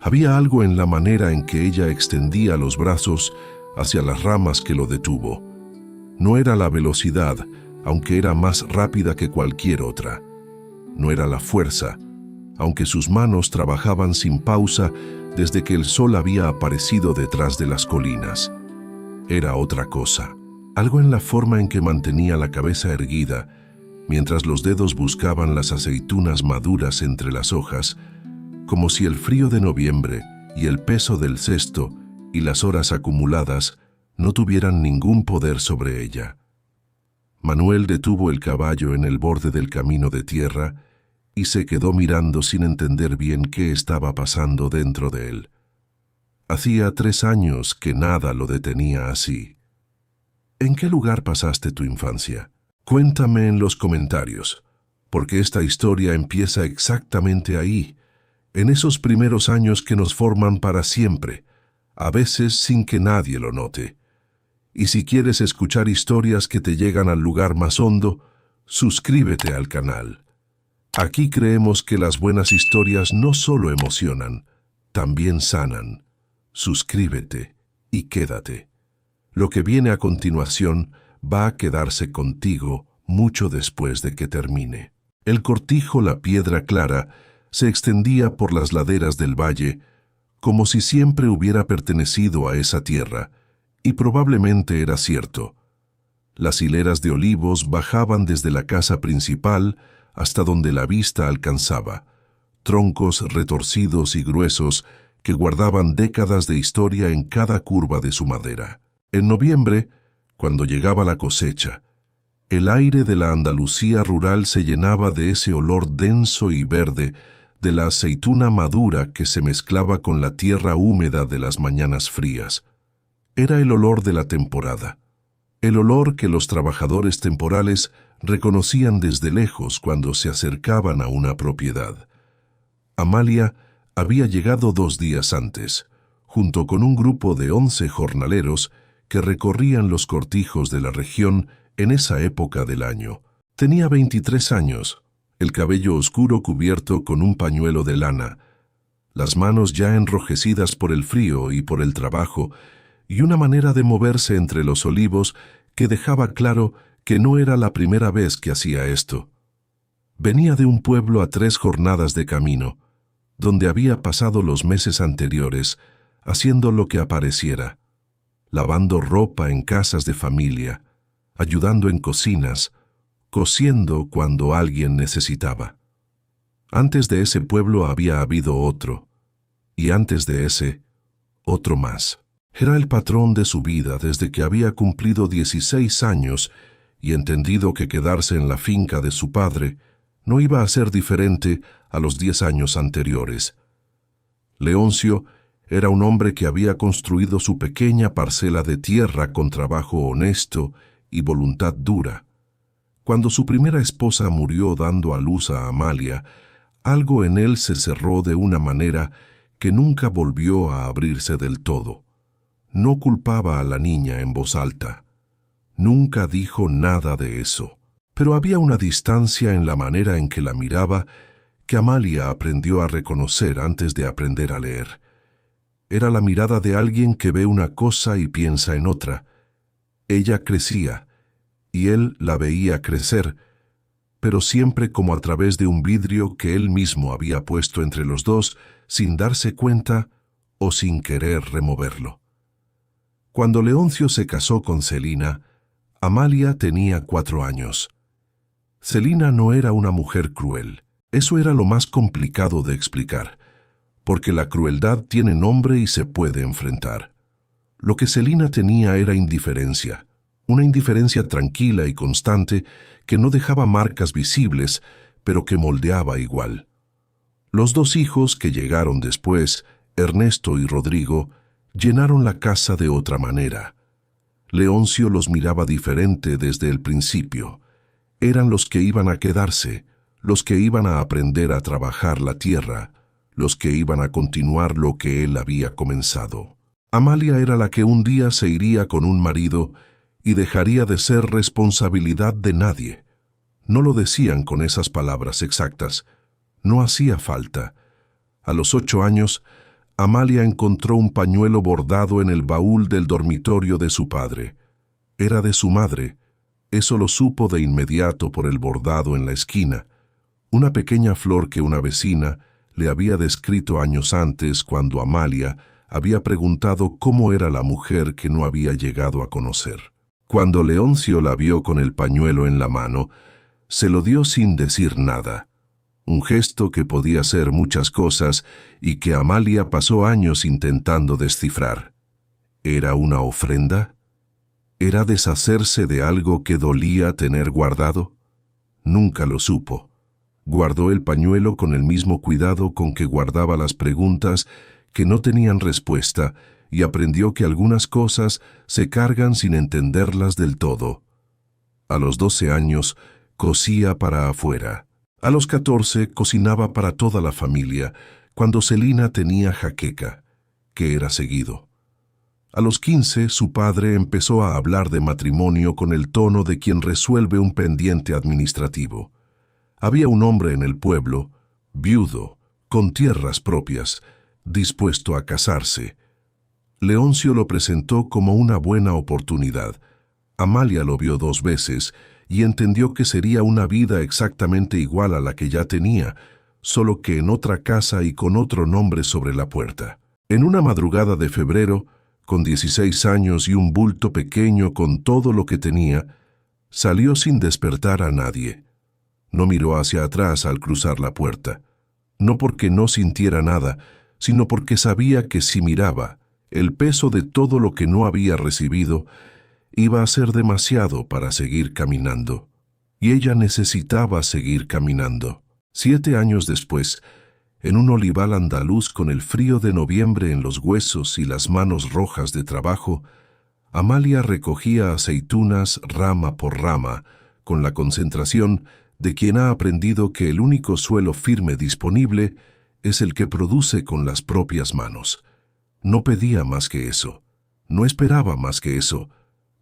Había algo en la manera en que ella extendía los brazos hacia las ramas que lo detuvo. No era la velocidad, aunque era más rápida que cualquier otra. No era la fuerza, aunque sus manos trabajaban sin pausa desde que el sol había aparecido detrás de las colinas. Era otra cosa, algo en la forma en que mantenía la cabeza erguida, mientras los dedos buscaban las aceitunas maduras entre las hojas, como si el frío de noviembre y el peso del cesto y las horas acumuladas no tuvieran ningún poder sobre ella. Manuel detuvo el caballo en el borde del camino de tierra y se quedó mirando sin entender bien qué estaba pasando dentro de él. Hacía 3 años que nada lo detenía así. ¿En qué lugar pasaste tu infancia? Cuéntame en los comentarios, porque esta historia empieza exactamente ahí, en esos primeros años que nos forman para siempre, a veces sin que nadie lo note. Y si quieres escuchar historias que te llegan al lugar más hondo, suscríbete al canal. Aquí creemos que las buenas historias no solo emocionan, también sanan. Suscríbete y quédate. Lo que viene a continuación va a quedarse contigo mucho después de que termine. El cortijo La Piedra Clara se extendía por las laderas del valle como si siempre hubiera pertenecido a esa tierra, y probablemente era cierto. Las hileras de olivos bajaban desde la casa principal hasta donde la vista alcanzaba, troncos retorcidos y gruesos que guardaban décadas de historia en cada curva de su madera. En noviembre, cuando llegaba la cosecha, el aire de la Andalucía rural se llenaba de ese olor denso y verde de la aceituna madura que se mezclaba con la tierra húmeda de las mañanas frías. Era el olor de la temporada, el olor que los trabajadores temporales reconocían desde lejos cuando se acercaban a una propiedad. Amalia había llegado 2 días antes, junto con un grupo de 11 jornaleros que recorrían los cortijos de la región en esa época del año. Tenía 23 años, el cabello oscuro cubierto con un pañuelo de lana, las manos ya enrojecidas por el frío y por el trabajo, y una manera de moverse entre los olivos que dejaba claro que no era la primera vez que hacía esto. Venía de un pueblo a 3 jornadas de camino, donde había pasado los meses anteriores haciendo lo que apareciera, lavando ropa en casas de familia, ayudando en cocinas, cosiendo cuando alguien necesitaba. Antes de ese pueblo había habido otro, y antes de ese, otro más. Era el patrón de su vida desde que había cumplido 16 años y entendido que quedarse en la finca de su padre no iba a ser diferente a los 10 años anteriores. Leoncio era un hombre que había construido su pequeña parcela de tierra con trabajo honesto y voluntad dura. Cuando su primera esposa murió dando a luz a Amalia, algo en él se cerró de una manera que nunca volvió a abrirse del todo. No culpaba a la niña en voz alta. Nunca dijo nada de eso, pero había una distancia en la manera en que la miraba que Amalia aprendió a reconocer antes de aprender a leer. Era la mirada de alguien que ve una cosa y piensa en otra. Ella crecía, y él la veía crecer, pero siempre como a través de un vidrio que él mismo había puesto entre los dos sin darse cuenta o sin querer removerlo. Cuando Leoncio se casó con Celina, Amalia tenía 4 años. Celina no era una mujer cruel. Eso era lo más complicado de explicar, porque la crueldad tiene nombre y se puede enfrentar. Lo que Celina tenía era indiferencia, una indiferencia tranquila y constante que no dejaba marcas visibles, pero que moldeaba igual. Los 2 hijos que llegaron después, Ernesto y Rodrigo, llenaron la casa de otra manera. Leoncio los miraba diferente desde el principio. Eran los que iban a quedarse, los que iban a aprender a trabajar la tierra, los que iban a continuar lo que él había comenzado. Amalia era la que un día se iría con un marido y dejaría de ser responsabilidad de nadie. No lo decían con esas palabras exactas. No hacía falta. A los 8 años, Amalia encontró un pañuelo bordado en el baúl del dormitorio de su padre. Era de su madre. Eso lo supo de inmediato por el bordado en la esquina, una pequeña flor que una vecina le había descrito años antes cuando Amalia había preguntado cómo era la mujer que no había llegado a conocer. Cuando Leoncio la vio con el pañuelo en la mano, se lo dio sin decir nada. Un gesto que podía ser muchas cosas y que Amalia pasó años intentando descifrar. ¿Era una ofrenda? ¿Era deshacerse de algo que dolía tener guardado? Nunca lo supo. Guardó el pañuelo con el mismo cuidado con que guardaba las preguntas que no tenían respuesta y aprendió que algunas cosas se cargan sin entenderlas del todo. A los 12 años, cosía para afuera. A los 14, cocinaba para toda la familia, cuando Celina tenía jaqueca, que era seguido. A los 15, su padre empezó a hablar de matrimonio con el tono de quien resuelve un pendiente administrativo. Había un hombre en el pueblo, viudo, con tierras propias, dispuesto a casarse. Leoncio lo presentó como una buena oportunidad. Amalia lo vio 2 veces y entendió que sería una vida exactamente igual a la que ya tenía, solo que en otra casa y con otro nombre sobre la puerta. En una madrugada de febrero, con 16 años y un bulto pequeño con todo lo que tenía, salió sin despertar a nadie. No miró hacia atrás al cruzar la puerta, no porque no sintiera nada, sino porque sabía que si miraba, el peso de todo lo que no había recibido iba a ser demasiado para seguir caminando. Y ella necesitaba seguir caminando. 7 años después, en un olival andaluz con el frío de noviembre en los huesos y las manos rojas de trabajo, Amalia recogía aceitunas rama por rama, con la concentración de quien ha aprendido que el único suelo firme disponible es el que produce con las propias manos. No pedía más que eso, no esperaba más que eso.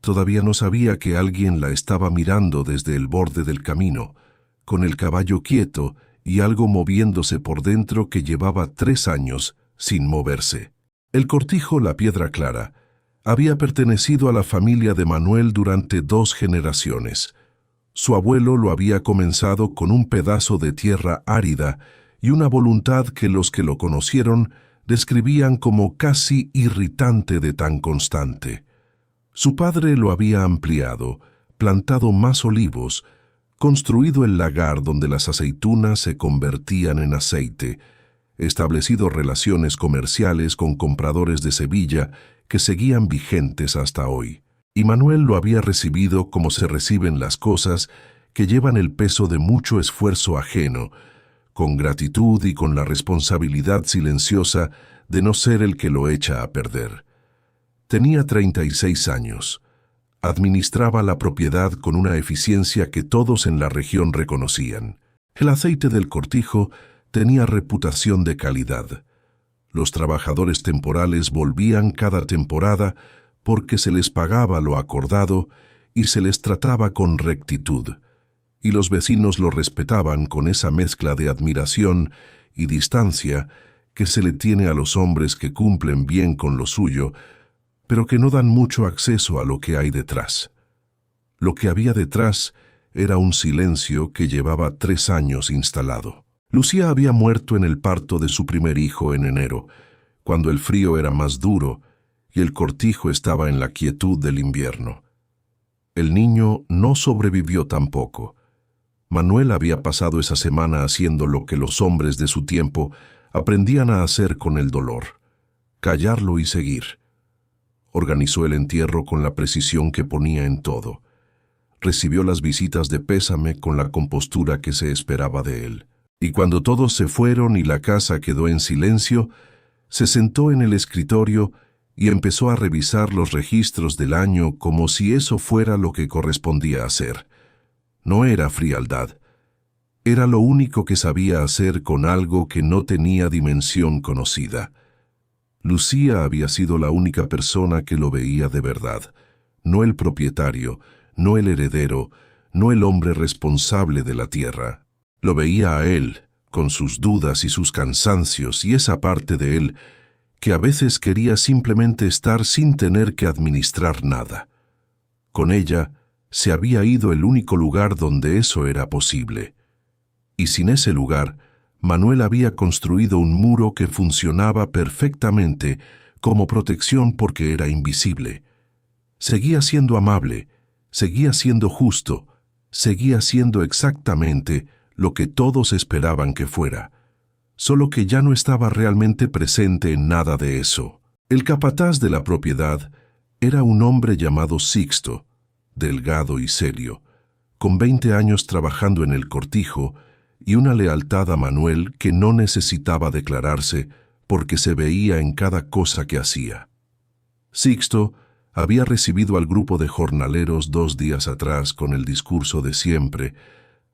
Todavía no sabía que alguien la estaba mirando desde el borde del camino, con el caballo quieto y algo moviéndose por dentro que llevaba 3 años sin moverse. El cortijo La Piedra Clara había pertenecido a la familia de Manuel durante 2 generaciones. Su abuelo lo había comenzado con un pedazo de tierra árida y una voluntad que los que lo conocieron describían como casi irritante de tan constante. Su padre lo había ampliado, plantado más olivos, construido el lagar donde las aceitunas se convertían en aceite, establecido relaciones comerciales con compradores de Sevilla que seguían vigentes hasta hoy. Y Manuel lo había recibido como se reciben las cosas que llevan el peso de mucho esfuerzo ajeno, con gratitud y con la responsabilidad silenciosa de no ser el que lo echa a perder. Tenía 36 años. Administraba la propiedad con una eficiencia que todos en la región reconocían. El aceite del cortijo tenía reputación de calidad. Los trabajadores temporales volvían cada temporada porque se les pagaba lo acordado y se les trataba con rectitud, y los vecinos lo respetaban con esa mezcla de admiración y distancia que se le tiene a los hombres que cumplen bien con lo suyo, pero que no dan mucho acceso a lo que hay detrás. Lo que había detrás era un silencio que llevaba 3 años instalado. Lucía había muerto en el parto de su primer hijo en enero, cuando el frío era más duro y el cortijo estaba en la quietud del invierno. El niño no sobrevivió tampoco. Manuel había pasado esa semana haciendo lo que los hombres de su tiempo aprendían a hacer con el dolor: callarlo y seguir. Organizó el entierro con la precisión que ponía en todo. Recibió las visitas de pésame con la compostura que se esperaba de él. Y cuando todos se fueron y la casa quedó en silencio, se sentó en el escritorio y empezó a revisar los registros del año como si eso fuera lo que correspondía hacer. No era frialdad. Era lo único que sabía hacer con algo que no tenía dimensión conocida. Lucía había sido la única persona que lo veía de verdad, no el propietario, no el heredero, no el hombre responsable de la tierra. Lo veía a él, con sus dudas y sus cansancios, y esa parte de él que a veces quería simplemente estar sin tener que administrar nada. Con ella se había ido el único lugar donde eso era posible. Y sin ese lugar, Manuel había construido un muro que funcionaba perfectamente como protección porque era invisible. Seguía siendo amable, seguía siendo justo, seguía siendo exactamente lo que todos esperaban que fuera, solo que ya no estaba realmente presente en nada de eso. El capataz de la propiedad era un hombre llamado Sixto, delgado y serio, con 20 años trabajando en el cortijo y una lealtad a Manuel que no necesitaba declararse porque se veía en cada cosa que hacía. Sixto había recibido al grupo de jornaleros 2 días atrás con el discurso de siempre,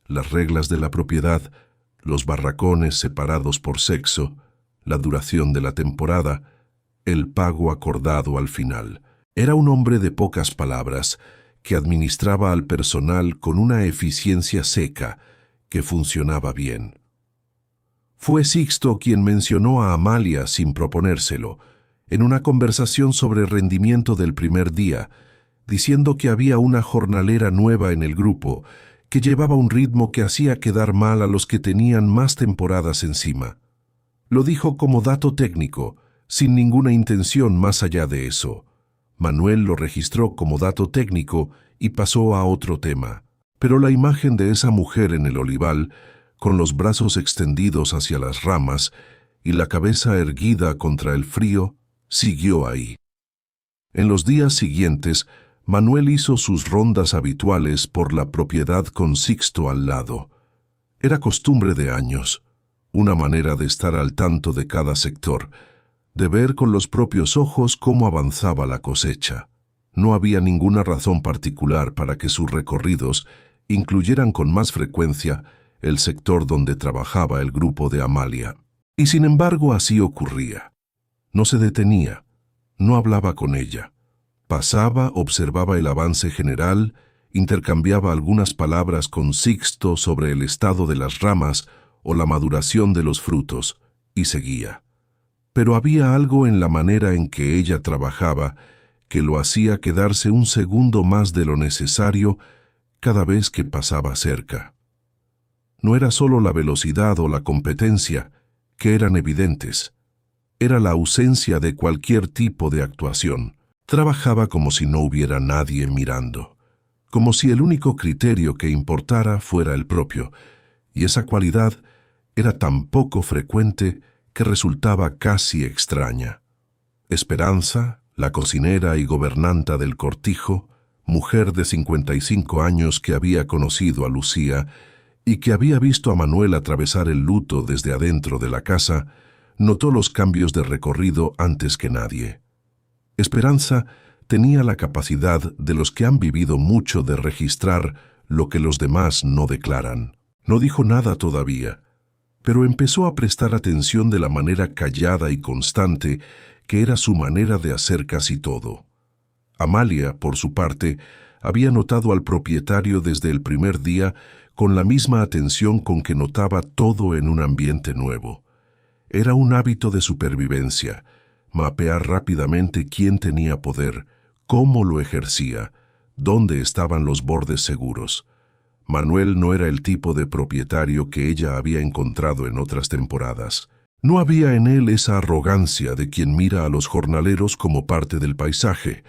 las reglas de la propiedad, los barracones separados por sexo, la duración de la temporada, el pago acordado al final. Era un hombre de pocas palabras que administraba al personal con una eficiencia seca que funcionaba bien. Fue Sixto quien mencionó a Amalia sin proponérselo, en una conversación sobre rendimiento del primer día, diciendo que había una jornalera nueva en el grupo que llevaba un ritmo que hacía quedar mal a los que tenían más temporadas encima. Lo dijo como dato técnico, sin ninguna intención más allá de eso. Manuel lo registró como dato técnico y pasó a otro tema. Pero la imagen de esa mujer en el olival, con los brazos extendidos hacia las ramas y la cabeza erguida contra el frío, siguió ahí. En los días siguientes, Manuel hizo sus rondas habituales por la propiedad con Sixto al lado. Era costumbre de años, una manera de estar al tanto de cada sector, de ver con los propios ojos cómo avanzaba la cosecha. No había ninguna razón particular para que sus recorridos incluyeran con más frecuencia el sector donde trabajaba el grupo de Amalia. Y sin embargo así ocurría. No se detenía, no hablaba con ella. Pasaba, observaba el avance general, intercambiaba algunas palabras con Sixto sobre el estado de las ramas o la maduración de los frutos, y seguía. Pero había algo en la manera en que ella trabajaba que lo hacía quedarse un segundo más de lo necesario cada vez que pasaba cerca. No era solo la velocidad o la competencia, que eran evidentes. Era la ausencia de cualquier tipo de actuación. Trabajaba como si no hubiera nadie mirando, como si el único criterio que importara fuera el propio, y esa cualidad era tan poco frecuente que resultaba casi extraña. Esperanza, la cocinera y gobernanta del cortijo, mujer de 55 años que había conocido a Lucía y que había visto a Manuel atravesar el luto desde adentro de la casa, notó los cambios de recorrido antes que nadie. Esperanza tenía la capacidad de los que han vivido mucho de registrar lo que los demás no declaran. No dijo nada todavía, pero empezó a prestar atención de la manera callada y constante que era su manera de hacer casi todo. Amalia, por su parte, había notado al propietario desde el primer día con la misma atención con que notaba todo en un ambiente nuevo. Era un hábito de supervivencia, mapear rápidamente quién tenía poder, cómo lo ejercía, dónde estaban los bordes seguros. Manuel no era el tipo de propietario que ella había encontrado en otras temporadas. No había en él esa arrogancia de quien mira a los jornaleros como parte del paisaje,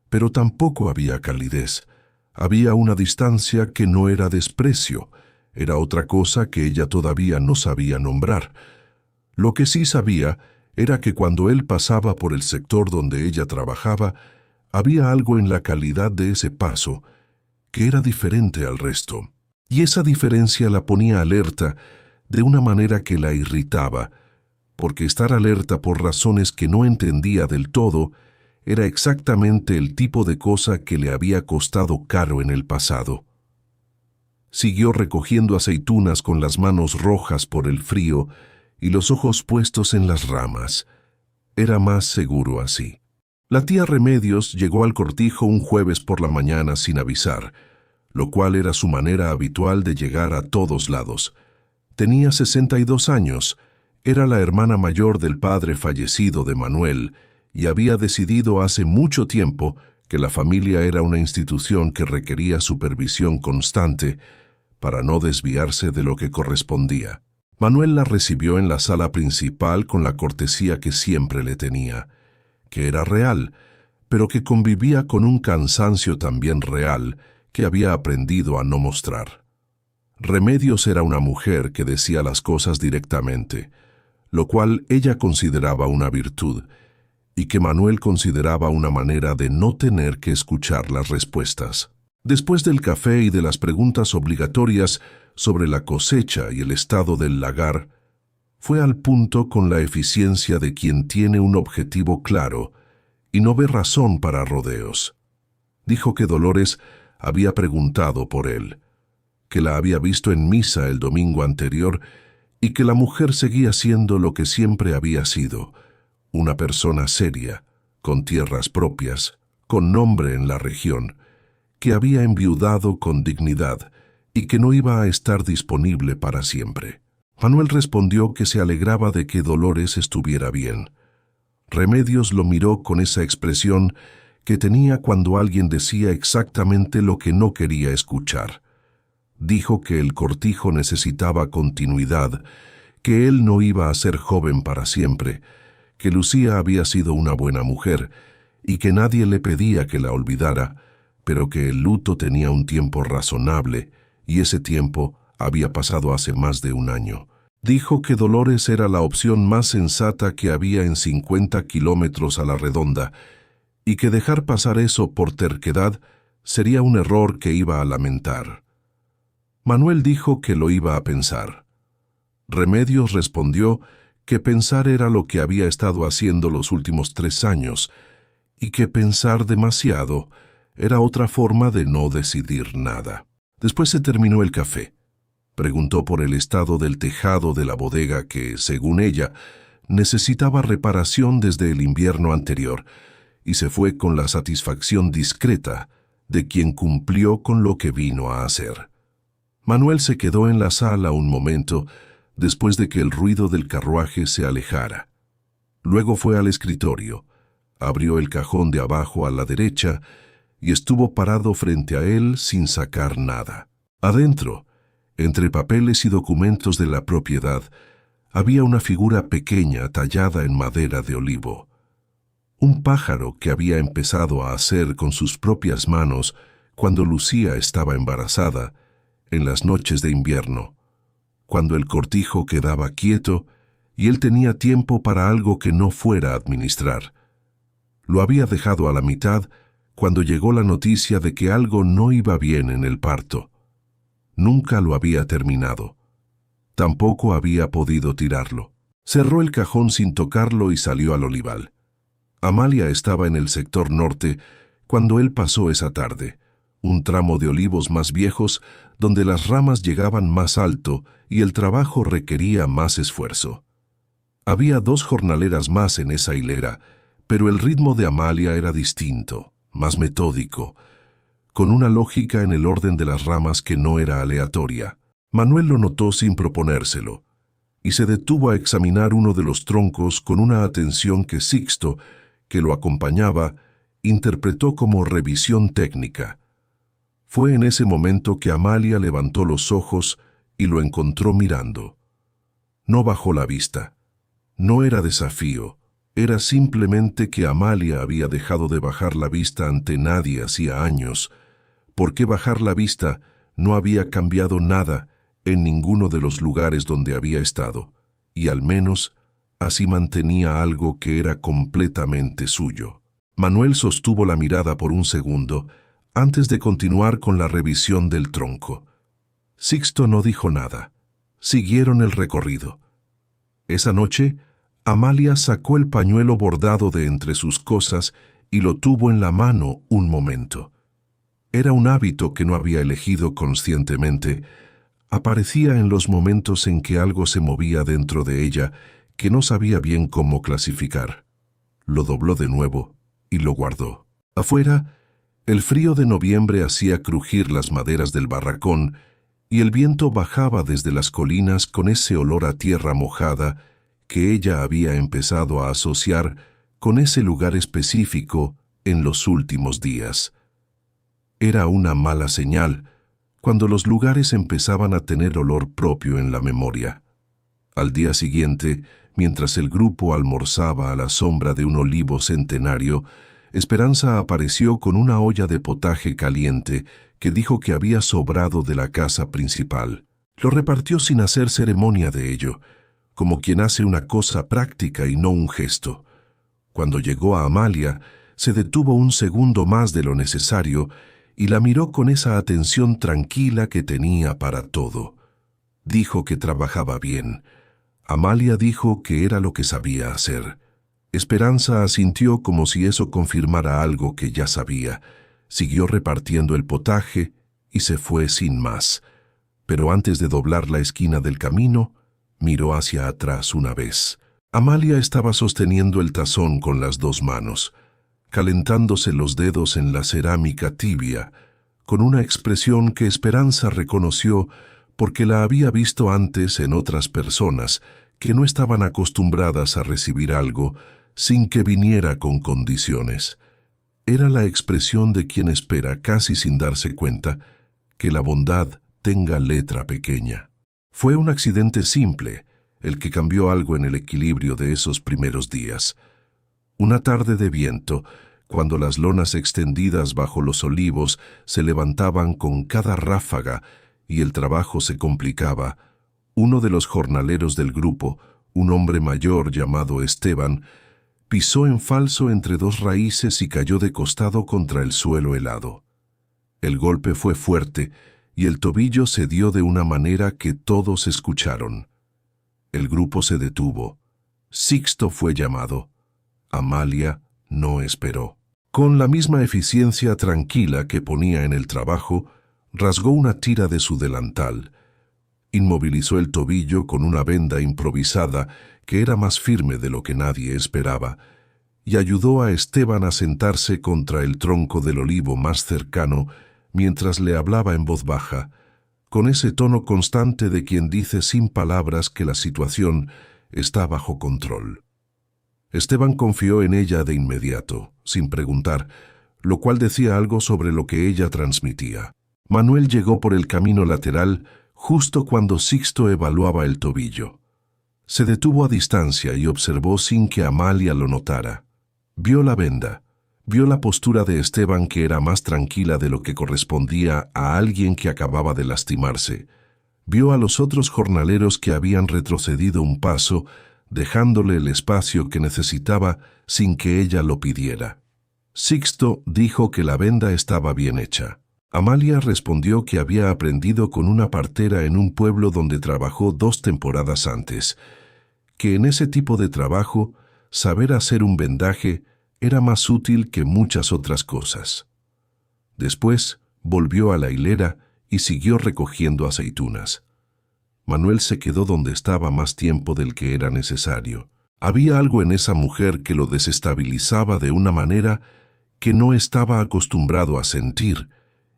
pero tampoco había calidez. Había una distancia que no era desprecio, era otra cosa que ella todavía no sabía nombrar. Lo que sí sabía era que cuando él pasaba por el sector donde ella trabajaba, había algo en la calidad de ese paso que era diferente al resto. Y esa diferencia la ponía alerta de una manera que la irritaba, porque estar alerta por razones que no entendía del todo era exactamente el tipo de cosa que le había costado caro en el pasado. Siguió recogiendo aceitunas con las manos rojas por el frío y los ojos puestos en las ramas. Era más seguro así. La tía Remedios llegó al cortijo un jueves por la mañana sin avisar, lo cual era su manera habitual de llegar a todos lados. Tenía 62 años, Era la hermana mayor del padre fallecido de Manuel y había decidido hace mucho tiempo que la familia era una institución que requería supervisión constante para no desviarse de lo que correspondía. Manuel la recibió en la sala principal con la cortesía que siempre le tenía, que era real, pero que convivía con un cansancio también real que había aprendido a no mostrar. Remedios era una mujer que decía las cosas directamente, lo cual ella consideraba una virtud, y que Manuel consideraba una manera de no tener que escuchar las respuestas. Después del café y de las preguntas obligatorias sobre la cosecha y el estado del lagar, fue al punto con la eficiencia de quien tiene un objetivo claro y no ve razón para rodeos. Dijo que Dolores había preguntado por él, que la había visto en misa el domingo anterior y que la mujer seguía siendo lo que siempre había sido, una persona seria, con tierras propias, con nombre en la región, que había enviudado con dignidad y que no iba a estar disponible para siempre. Manuel respondió que se alegraba de que Dolores estuviera bien. Remedios lo miró con esa expresión que tenía cuando alguien decía exactamente lo que no quería escuchar. Dijo que el cortijo necesitaba continuidad, que él no iba a ser joven para siempre, que Lucía había sido una buena mujer y que nadie le pedía que la olvidara, pero que el luto tenía un tiempo razonable y ese tiempo había pasado hace más de un año. Dijo que Dolores era la opción más sensata que había en 50 kilómetros a la redonda y que dejar pasar eso por terquedad sería un error que iba a lamentar. Manuel dijo que lo iba a pensar. Remedios respondió que pensar era lo que había estado haciendo los últimos 3 años y que pensar demasiado era otra forma de no decidir nada. Después se terminó el café. Preguntó por el estado del tejado de la bodega que, según ella, necesitaba reparación desde el invierno anterior y se fue con la satisfacción discreta de quien cumplió con lo que vino a hacer. Manuel se quedó en la sala un momento después de que el ruido del carruaje se alejara. Luego fue al escritorio, abrió el cajón de abajo a la derecha y estuvo parado frente a él sin sacar nada. Adentro, entre papeles y documentos de la propiedad, había una figura pequeña tallada en madera de olivo. Un pájaro que había empezado a hacer con sus propias manos cuando Lucía estaba embarazada, en las noches de invierno, cuando el cortijo quedaba quieto y él tenía tiempo para algo que no fuera administrar. Lo había dejado a la mitad cuando llegó la noticia de que algo no iba bien en el parto. Nunca lo había terminado. Tampoco había podido tirarlo. Cerró el cajón sin tocarlo y salió al olival. Amalia estaba en el sector norte cuando él pasó esa tarde, un tramo de olivos más viejos donde las ramas llegaban más alto y el trabajo requería más esfuerzo. Había 2 jornaleras más en esa hilera, pero el ritmo de Amalia era distinto, más metódico, con una lógica en el orden de las ramas que no era aleatoria. Manuel lo notó sin proponérselo, y se detuvo a examinar uno de los troncos con una atención que Sixto, que lo acompañaba, interpretó como revisión técnica. Fue en ese momento que Amalia levantó los ojos y lo encontró mirando. No bajó la vista. No era desafío, era simplemente que Amalia había dejado de bajar la vista ante nadie hacía años. ¿Por qué bajar la vista? No había cambiado nada en ninguno de los lugares donde había estado, y al menos así mantenía algo que era completamente suyo. Manuel sostuvo la mirada por un segundo antes de continuar con la revisión del tronco. Sixto no dijo nada. Siguieron el recorrido. Esa noche, Amalia sacó el pañuelo bordado de entre sus cosas y lo tuvo en la mano un momento. Era un hábito que no había elegido conscientemente. Aparecía en los momentos en que algo se movía dentro de ella que no sabía bien cómo clasificar. Lo dobló de nuevo y lo guardó. Afuera, el frío de noviembre hacía crujir las maderas del barracón y el viento bajaba desde las colinas con ese olor a tierra mojada que ella había empezado a asociar con ese lugar específico en los últimos días. Era una mala señal cuando los lugares empezaban a tener olor propio en la memoria. Al día siguiente, mientras el grupo almorzaba a la sombra de un olivo centenario, Esperanza apareció con una olla de potaje caliente que dijo que había sobrado de la casa principal. Lo repartió sin hacer ceremonia de ello, como quien hace una cosa práctica y no un gesto. Cuando llegó a Amalia, se detuvo un segundo más de lo necesario y la miró con esa atención tranquila que tenía para todo. Dijo que trabajaba bien. Amalia dijo que era lo que sabía hacer. Esperanza asintió como si eso confirmara algo que ya sabía. Siguió repartiendo el potaje y se fue sin más. Pero antes de doblar la esquina del camino, miró hacia atrás una vez. Amalia estaba sosteniendo el tazón con las dos manos, calentándose los dedos en la cerámica tibia, con una expresión que Esperanza reconoció porque la había visto antes en otras personas que no estaban acostumbradas a recibir algo sin que viniera con condiciones. Era la expresión de quien espera, casi sin darse cuenta, que la bondad tenga letra pequeña. Fue un accidente simple el que cambió algo en el equilibrio de esos primeros días. Una tarde de viento, cuando las lonas extendidas bajo los olivos se levantaban con cada ráfaga y el trabajo se complicaba, uno de los jornaleros del grupo, un hombre mayor llamado Esteban, pisó en falso entre dos raíces y cayó de costado contra el suelo helado. El golpe fue fuerte y el tobillo se dio de una manera que todos escucharon. El grupo se detuvo. Sixto fue llamado. Amalia no esperó. Con la misma eficiencia tranquila que ponía en el trabajo, rasgó una tira de su delantal, inmovilizó el tobillo con una venda improvisada que era más firme de lo que nadie esperaba, y ayudó a Esteban a sentarse contra el tronco del olivo más cercano mientras le hablaba en voz baja, con ese tono constante de quien dice sin palabras que la situación está bajo control. Esteban confió en ella de inmediato, sin preguntar, lo cual decía algo sobre lo que ella transmitía. Manuel llegó por el camino lateral justo cuando Sixto evaluaba el tobillo. Se detuvo a distancia y observó sin que Amalia lo notara. Vio la venda, vio la postura de Esteban que era más tranquila de lo que correspondía a alguien que acababa de lastimarse. Vio a los otros jornaleros que habían retrocedido un paso, dejándole el espacio que necesitaba sin que ella lo pidiera. Sixto dijo que la venda estaba bien hecha. Amalia respondió que había aprendido con una partera en un pueblo donde trabajó 2 temporadas antes, que en ese tipo de trabajo saber hacer un vendaje era más útil que muchas otras cosas. Después volvió a la hilera y siguió recogiendo aceitunas. Manuel se quedó donde estaba más tiempo del que era necesario. Había algo en esa mujer que lo desestabilizaba de una manera que no estaba acostumbrado a sentir,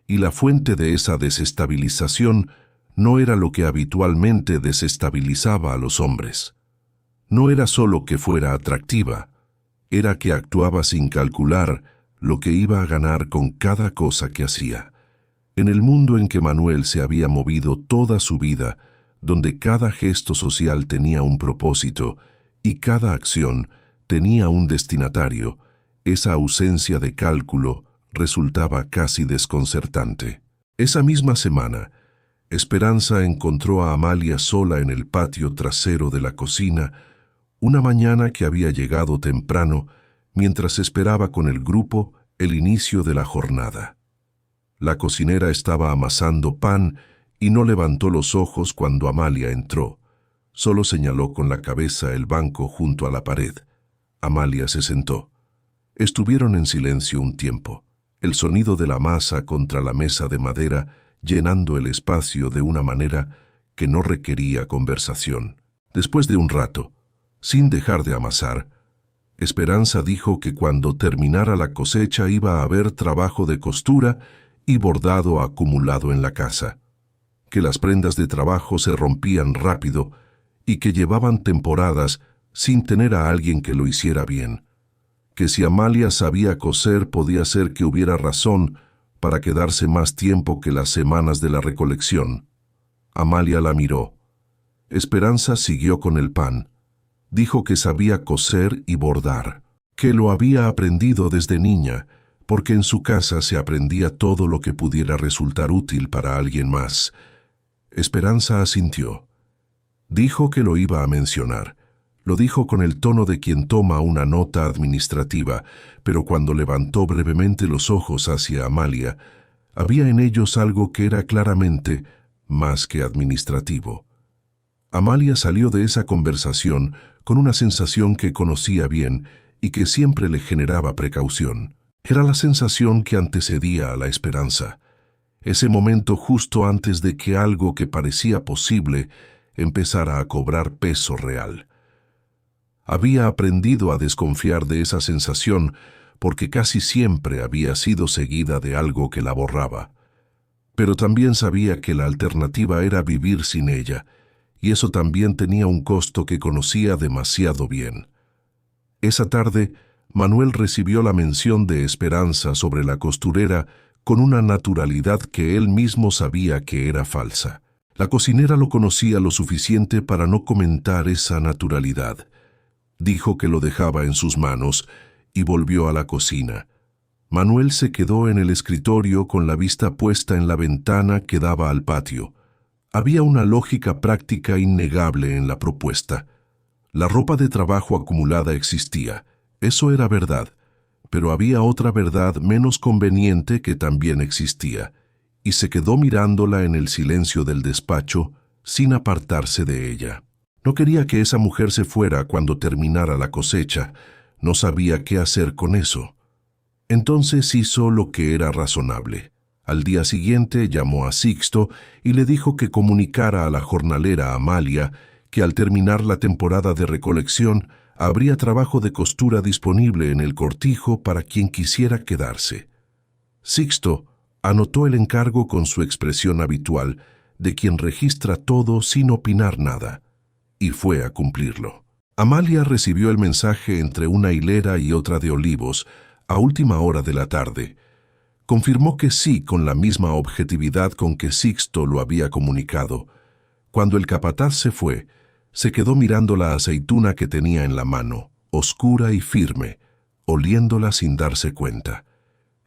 y la fuente de esa desestabilización no era lo que habitualmente desestabilizaba a los hombres. No era solo que fuera atractiva, era que actuaba sin calcular lo que iba a ganar con cada cosa que hacía. En el mundo en que Manuel se había movido toda su vida, donde cada gesto social tenía un propósito y cada acción tenía un destinatario, esa ausencia de cálculo resultaba casi desconcertante. Esa misma semana, Esperanza encontró a Amalia sola en el patio trasero de la cocina, una mañana que había llegado temprano, mientras esperaba con el grupo el inicio de la jornada. La cocinera estaba amasando pan y no levantó los ojos cuando Amalia entró. Solo señaló con la cabeza el banco junto a la pared. Amalia se sentó. Estuvieron en silencio un tiempo, el sonido de la masa contra la mesa de madera llenando el espacio de una manera que no requería conversación. Después de un rato, sin dejar de amasar, Esperanza dijo que cuando terminara la cosecha iba a haber trabajo de costura y bordado acumulado en la casa, que las prendas de trabajo se rompían rápido y que llevaban temporadas sin tener a alguien que lo hiciera bien. Que si Amalia sabía coser podía ser que hubiera razón para quedarse más tiempo que las semanas de la recolección. Amalia la miró. Esperanza siguió con el pan. Dijo que sabía coser y bordar, que lo había aprendido desde niña, porque en su casa se aprendía todo lo que pudiera resultar útil para alguien más. Esperanza asintió. Dijo que lo iba a mencionar. Lo dijo con el tono de quien toma una nota administrativa, pero cuando levantó brevemente los ojos hacia Amalia, había en ellos algo que era claramente más que administrativo. Amalia salió de esa conversación con una sensación que conocía bien y que siempre le generaba precaución. Era la sensación que antecedía a la esperanza. Ese momento justo antes de que algo que parecía posible empezara a cobrar peso real. Había aprendido a desconfiar de esa sensación porque casi siempre había sido seguida de algo que la borraba. Pero también sabía que la alternativa era vivir sin ella, y eso también tenía un costo que conocía demasiado bien. Esa tarde, Manuel recibió la mención de Esperanza sobre la costurera con una naturalidad que él mismo sabía que era falsa. La cocinera lo conocía lo suficiente para no comentar esa naturalidad. Dijo que lo dejaba en sus manos y volvió a la cocina. Manuel se quedó en el escritorio con la vista puesta en la ventana que daba al patio. Había una lógica práctica innegable en la propuesta. La ropa de trabajo acumulada existía, eso era verdad, pero había otra verdad menos conveniente que también existía, y se quedó mirándola en el silencio del despacho, sin apartarse de ella. No quería que esa mujer se fuera cuando terminara la cosecha, no sabía qué hacer con eso. Entonces hizo lo que era razonable. Al día siguiente llamó a Sixto y le dijo que comunicara a la jornalera Amalia que al terminar la temporada de recolección habría trabajo de costura disponible en el cortijo para quien quisiera quedarse. Sixto anotó el encargo con su expresión habitual de quien registra todo sin opinar nada, y fue a cumplirlo. Amalia recibió el mensaje entre una hilera y otra de olivos a última hora de la tarde. Confirmó que sí con la misma objetividad con que Sixto lo había comunicado. Cuando el capataz se fue, se quedó mirando la aceituna que tenía en la mano, oscura y firme, oliéndola sin darse cuenta.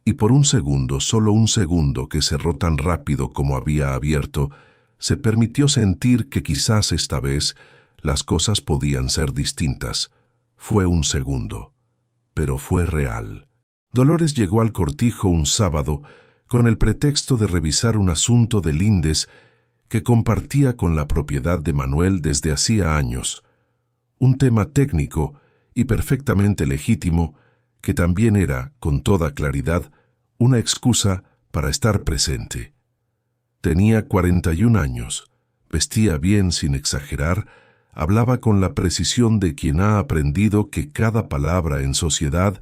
Y por un segundo, solo un segundo que cerró tan rápido como había abierto, se permitió sentir que quizás esta vez las cosas podían ser distintas. Fue un segundo, pero fue real. Dolores llegó al cortijo un sábado con el pretexto de revisar un asunto de lindes que compartía con la propiedad de Manuel desde hacía años. Un tema técnico y perfectamente legítimo que también era, con toda claridad, una excusa para estar presente. Tenía 41 años, vestía bien sin exagerar, hablaba con la precisión de quien ha aprendido que cada palabra en sociedad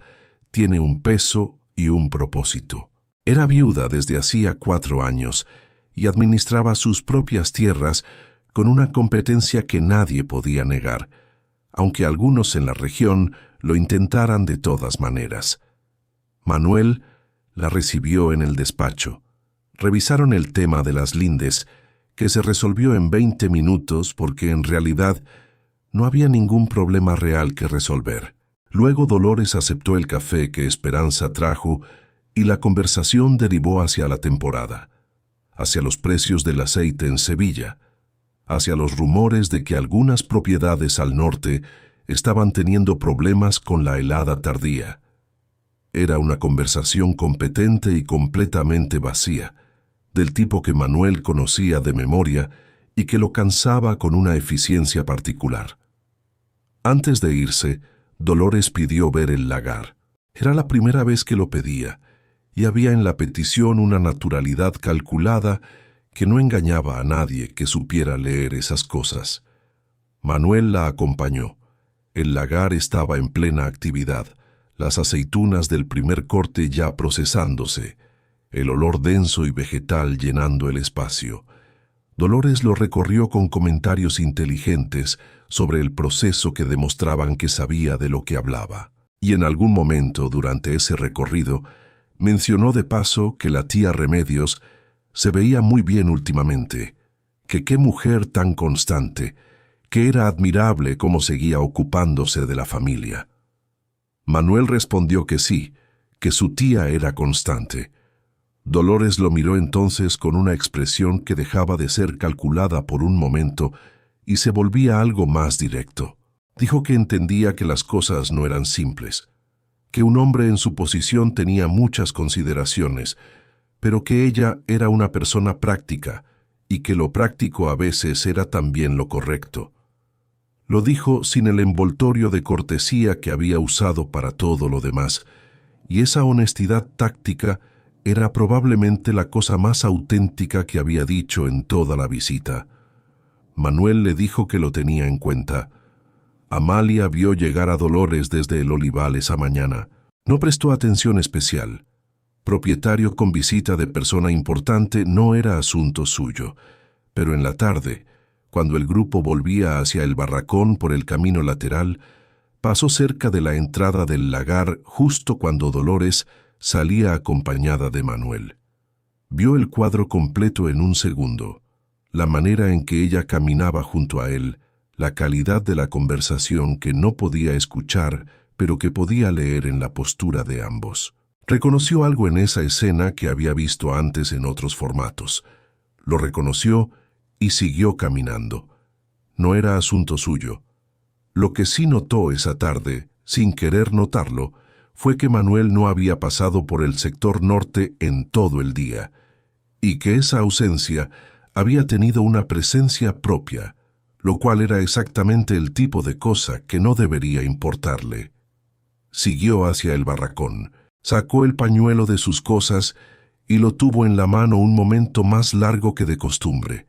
tiene un peso y un propósito. Era viuda desde hacía 4 años y administraba sus propias tierras con una competencia que nadie podía negar, aunque algunos en la región lo intentaran de todas maneras. Manuel la recibió en el despacho. Revisaron el tema de las lindes, que se resolvió en 20 minutos porque en realidad no había ningún problema real que resolver. Luego Dolores aceptó el café que Esperanza trajo y la conversación derivó hacia la temporada, hacia los precios del aceite en Sevilla, hacia los rumores de que algunas propiedades al norte estaban teniendo problemas con la helada tardía. Era una conversación competente y completamente vacía, del tipo que Manuel conocía de memoria y que lo cansaba con una eficiencia particular. Antes de irse, Dolores pidió ver el lagar. Era la primera vez que lo pedía, y había en la petición una naturalidad calculada que no engañaba a nadie que supiera leer esas cosas. Manuel la acompañó. El lagar estaba en plena actividad, las aceitunas del primer corte ya procesándose, el olor denso y vegetal llenando el espacio. Dolores lo recorrió con comentarios inteligentes sobre el proceso que demostraban que sabía de lo que hablaba. Y en algún momento durante ese recorrido mencionó de paso que la tía Remedios se veía muy bien últimamente, que qué mujer tan constante, que era admirable cómo seguía ocupándose de la familia. Manuel respondió que sí, que su tía era constante. Dolores lo miró entonces con una expresión que dejaba de ser calculada por un momento y se volvía algo más directo. Dijo que entendía que las cosas no eran simples, que un hombre en su posición tenía muchas consideraciones, pero que ella era una persona práctica y que lo práctico a veces era también lo correcto. Lo dijo sin el envoltorio de cortesía que había usado para todo lo demás, y esa honestidad táctica era probablemente la cosa más auténtica que había dicho en toda la visita. Manuel le dijo que lo tenía en cuenta. Amalia vio llegar a Dolores desde el olival esa mañana. No prestó atención especial. Propietario con visita de persona importante no era asunto suyo, pero en la tarde, cuando el grupo volvía hacia el barracón por el camino lateral, pasó cerca de la entrada del lagar justo cuando Dolores salía acompañada de Manuel. Vio el cuadro completo en un segundo, la manera en que ella caminaba junto a él, la calidad de la conversación que no podía escuchar, pero que podía leer en la postura de ambos. Reconoció algo en esa escena que había visto antes en otros formatos. Lo reconoció y siguió caminando. No era asunto suyo. Lo que sí notó esa tarde, sin querer notarlo, fue que Manuel no había pasado por el sector norte en todo el día, y que esa ausencia había tenido una presencia propia, lo cual era exactamente el tipo de cosa que no debería importarle. Siguió hacia el barracón, sacó el pañuelo de sus cosas y lo tuvo en la mano un momento más largo que de costumbre.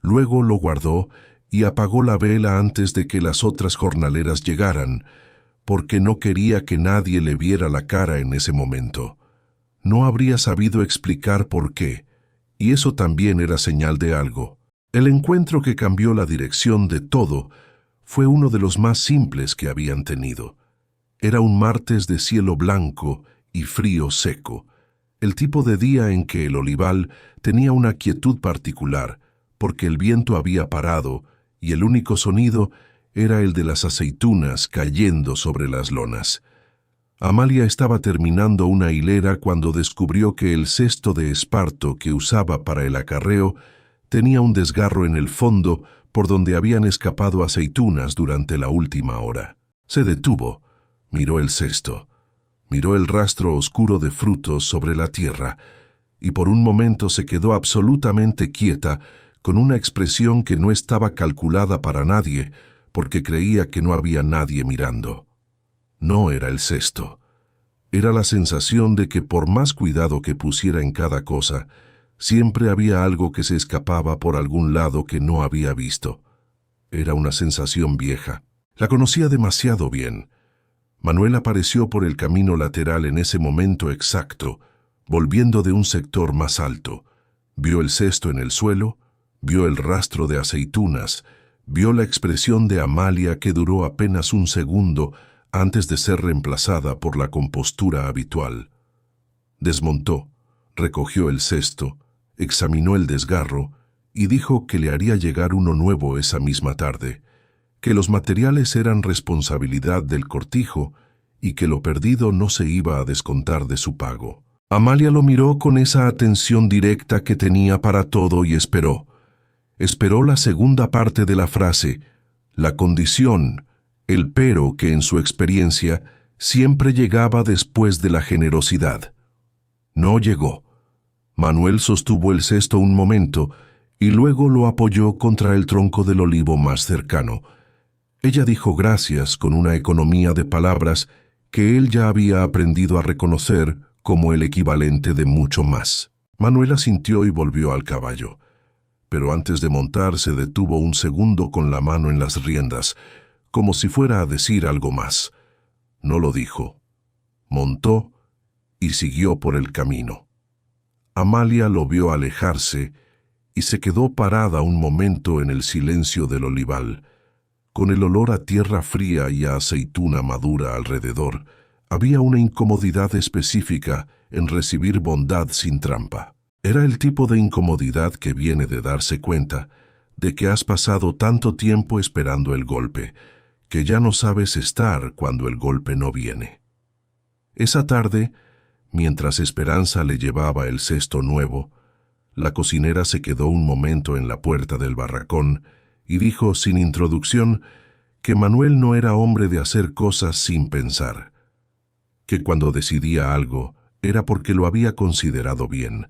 Luego lo guardó y apagó la vela antes de que las otras jornaleras llegaran, porque no quería que nadie le viera la cara en ese momento. No habría sabido explicar por qué, y eso también era señal de algo. El encuentro que cambió la dirección de todo fue uno de los más simples que habían tenido. Era un martes de cielo blanco y frío seco, el tipo de día en que el olival tenía una quietud particular, porque el viento había parado y el único sonido era el de las aceitunas cayendo sobre las lonas. Amalia estaba terminando una hilera cuando descubrió que el cesto de esparto que usaba para el acarreo tenía un desgarro en el fondo por donde habían escapado aceitunas durante la última hora. Se detuvo, miró el cesto, miró el rastro oscuro de frutos sobre la tierra, y por un momento se quedó absolutamente quieta, con una expresión que no estaba calculada para nadie, porque creía que no había nadie mirando. No era el cesto. Era la sensación de que por más cuidado que pusiera en cada cosa, siempre había algo que se escapaba por algún lado que no había visto. Era una sensación vieja. La conocía demasiado bien. Manuel apareció por el camino lateral en ese momento exacto, volviendo de un sector más alto. Vio el cesto en el suelo, vio el rastro de aceitunas, vio la expresión de Amalia que duró apenas un segundo antes de ser reemplazada por la compostura habitual. Desmontó, recogió el cesto, examinó el desgarro y dijo que le haría llegar uno nuevo esa misma tarde, que los materiales eran responsabilidad del cortijo y que lo perdido no se iba a descontar de su pago. Amalia lo miró con esa atención directa que tenía para todo y esperó. Esperó la segunda parte de la frase, la condición, el pero que en su experiencia siempre llegaba después de la generosidad. No llegó. Manuel sostuvo el cesto un momento y luego lo apoyó contra el tronco del olivo más cercano. Ella dijo gracias con una economía de palabras que él ya había aprendido a reconocer como el equivalente de mucho más. Manuel asintió y volvió al caballo. Pero antes de montar se detuvo un segundo con la mano en las riendas, como si fuera a decir algo más. No lo dijo. Montó y siguió por el camino. Amalia lo vio alejarse y se quedó parada un momento en el silencio del olival. Con el olor a tierra fría y a aceituna madura alrededor, había una incomodidad específica en recibir bondad sin trampa. Era el tipo de incomodidad que viene de darse cuenta de que has pasado tanto tiempo esperando el golpe, que ya no sabes estar cuando el golpe no viene. Esa tarde, mientras Esperanza le llevaba el cesto nuevo, la cocinera se quedó un momento en la puerta del barracón y dijo sin introducción que Manuel no era hombre de hacer cosas sin pensar, que cuando decidía algo era porque lo había considerado bien.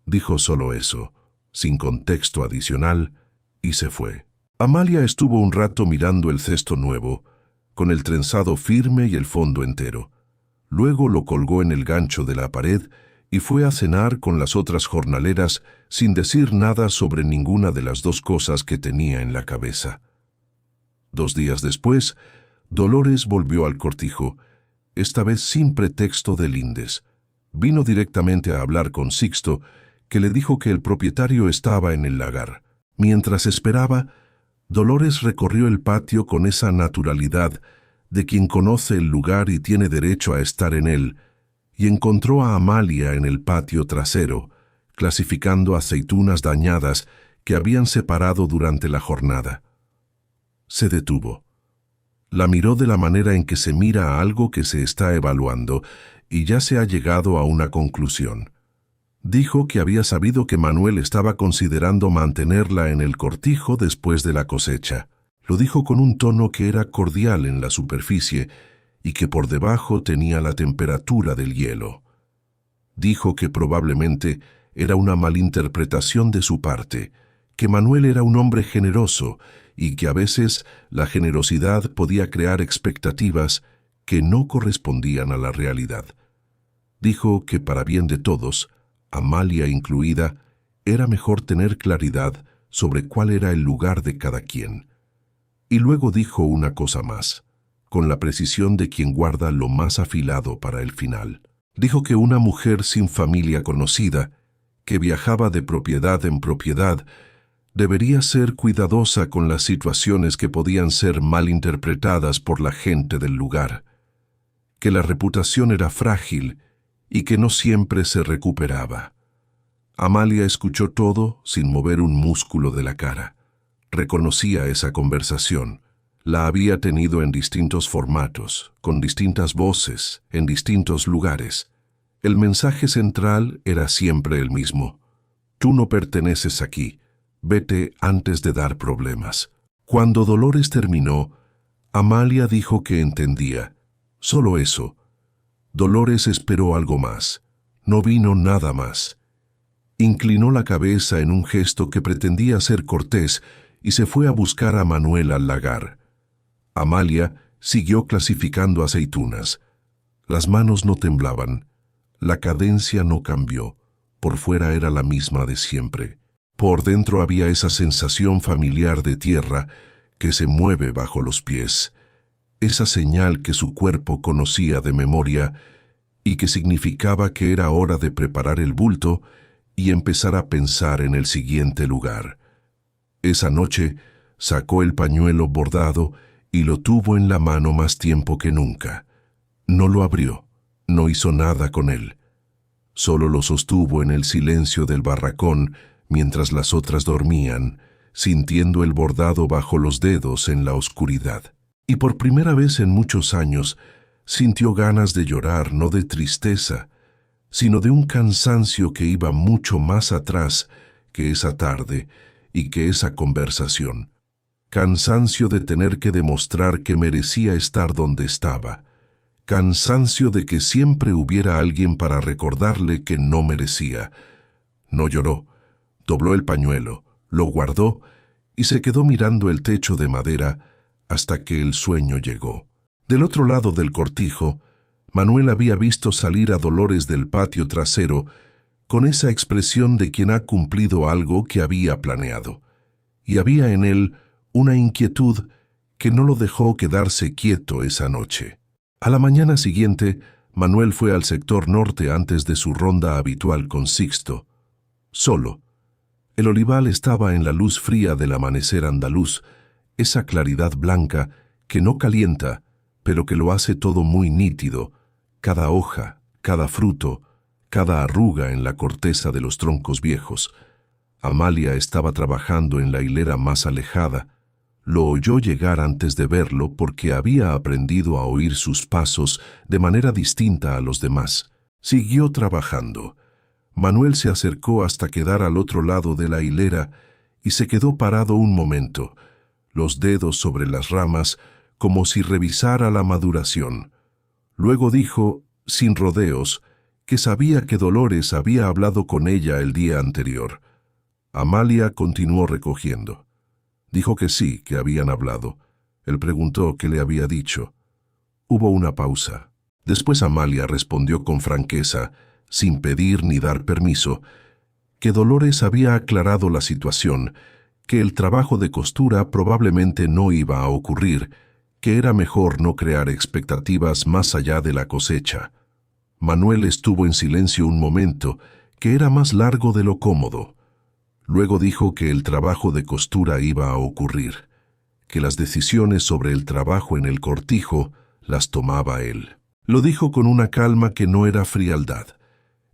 Dijo solo eso, sin contexto adicional, y se fue. Amalia estuvo un rato mirando el cesto nuevo, con el trenzado firme y el fondo entero. Luego lo colgó en el gancho de la pared y fue a cenar con las otras jornaleras sin decir nada sobre ninguna de las dos cosas que tenía en la cabeza. 2 días después, Dolores volvió al cortijo, esta vez sin pretexto de lindes. Vino directamente a hablar con Sixto, que le dijo que el propietario estaba en el lagar. Mientras esperaba, Dolores recorrió el patio con esa naturalidad de quien conoce el lugar y tiene derecho a estar en él, y encontró a Amalia en el patio trasero, clasificando aceitunas dañadas que habían separado durante la jornada. Se detuvo. La miró de la manera en que se mira a algo que se está evaluando y ya se ha llegado a una conclusión. Dijo que había sabido que Manuel estaba considerando mantenerla en el cortijo después de la cosecha. Lo dijo con un tono que era cordial en la superficie y que por debajo tenía la temperatura del hielo. Dijo que probablemente era una malinterpretación de su parte, que Manuel era un hombre generoso y que a veces la generosidad podía crear expectativas que no correspondían a la realidad. Dijo que para bien de todos, Amalia incluida, era mejor tener claridad sobre cuál era el lugar de cada quien. Y luego dijo una cosa más, con la precisión de quien guarda lo más afilado para el final. Dijo que una mujer sin familia conocida, que viajaba de propiedad en propiedad, debería ser cuidadosa con las situaciones que podían ser malinterpretadas por la gente del lugar, que la reputación era frágil y que no siempre se recuperaba. Amalia escuchó todo sin mover un músculo de la cara. Reconocía esa conversación. La había tenido en distintos formatos, con distintas voces, en distintos lugares. El mensaje central era siempre el mismo. Tú no perteneces aquí. Vete antes de dar problemas. Cuando Dolores terminó, Amalia dijo que entendía. Solo eso. Dolores esperó algo más. No vino nada más. Inclinó la cabeza en un gesto que pretendía ser cortés y se fue a buscar a Manuel al lagar. Amalia siguió clasificando aceitunas. Las manos no temblaban. La cadencia no cambió. Por fuera era la misma de siempre. Por dentro había esa sensación familiar de tierra que se mueve bajo los pies. Esa señal que su cuerpo conocía de memoria y que significaba que era hora de preparar el bulto y empezar a pensar en el siguiente lugar. Esa noche sacó el pañuelo bordado y lo tuvo en la mano más tiempo que nunca. No lo abrió, no hizo nada con él. Solo lo sostuvo en el silencio del barracón mientras las otras dormían, sintiendo el bordado bajo los dedos en la oscuridad. Y por primera vez en muchos años sintió ganas de llorar, no de tristeza, sino de un cansancio que iba mucho más atrás que esa tarde y que esa conversación. Cansancio de tener que demostrar que merecía estar donde estaba. Cansancio de que siempre hubiera alguien para recordarle que no merecía. No lloró, dobló el pañuelo, lo guardó y se quedó mirando el techo de madera hasta que el sueño llegó. Del otro lado del cortijo, Manuel había visto salir a Dolores del patio trasero con esa expresión de quien ha cumplido algo que había planeado. Y había en él una inquietud que no lo dejó quedarse quieto esa noche. A la mañana siguiente, Manuel fue al sector norte antes de su ronda habitual con Sixto. Solo. El olival estaba en la luz fría del amanecer andaluz, esa claridad blanca que no calienta, pero que lo hace todo muy nítido, cada hoja, cada fruto, cada arruga en la corteza de los troncos viejos. Amalia estaba trabajando en la hilera más alejada. Lo oyó llegar antes de verlo porque había aprendido a oír sus pasos de manera distinta a los demás. Siguió trabajando. Manuel se acercó hasta quedar al otro lado de la hilera y se quedó parado un momento, los dedos sobre las ramas, como si revisara la maduración. Luego dijo, sin rodeos, que sabía que Dolores había hablado con ella el día anterior. Amalia continuó recogiendo. Dijo que sí, que habían hablado. Él preguntó qué le había dicho. Hubo una pausa. Después Amalia respondió con franqueza, sin pedir ni dar permiso, que Dolores había aclarado la situación, que el trabajo de costura probablemente no iba a ocurrir, que era mejor no crear expectativas más allá de la cosecha. Manuel estuvo en silencio un momento, que era más largo de lo cómodo. Luego dijo que el trabajo de costura iba a ocurrir, que las decisiones sobre el trabajo en el cortijo las tomaba él. Lo dijo con una calma que no era frialdad.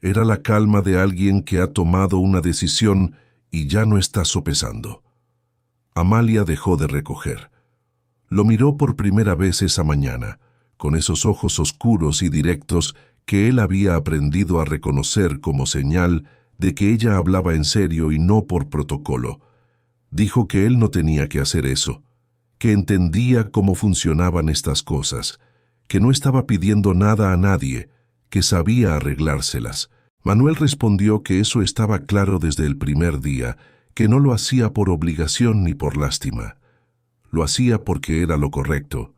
Era la calma de alguien que ha tomado una decisión y ya no está sopesando. Amalia dejó de recoger. Lo miró por primera vez esa mañana, con esos ojos oscuros y directos que él había aprendido a reconocer como señal de que ella hablaba en serio y no por protocolo. Dijo que él no tenía que hacer eso, que entendía cómo funcionaban estas cosas, que no estaba pidiendo nada a nadie, que sabía arreglárselas. Manuel respondió que eso estaba claro desde el primer día, que no lo hacía por obligación ni por lástima. Lo hacía porque era lo correcto.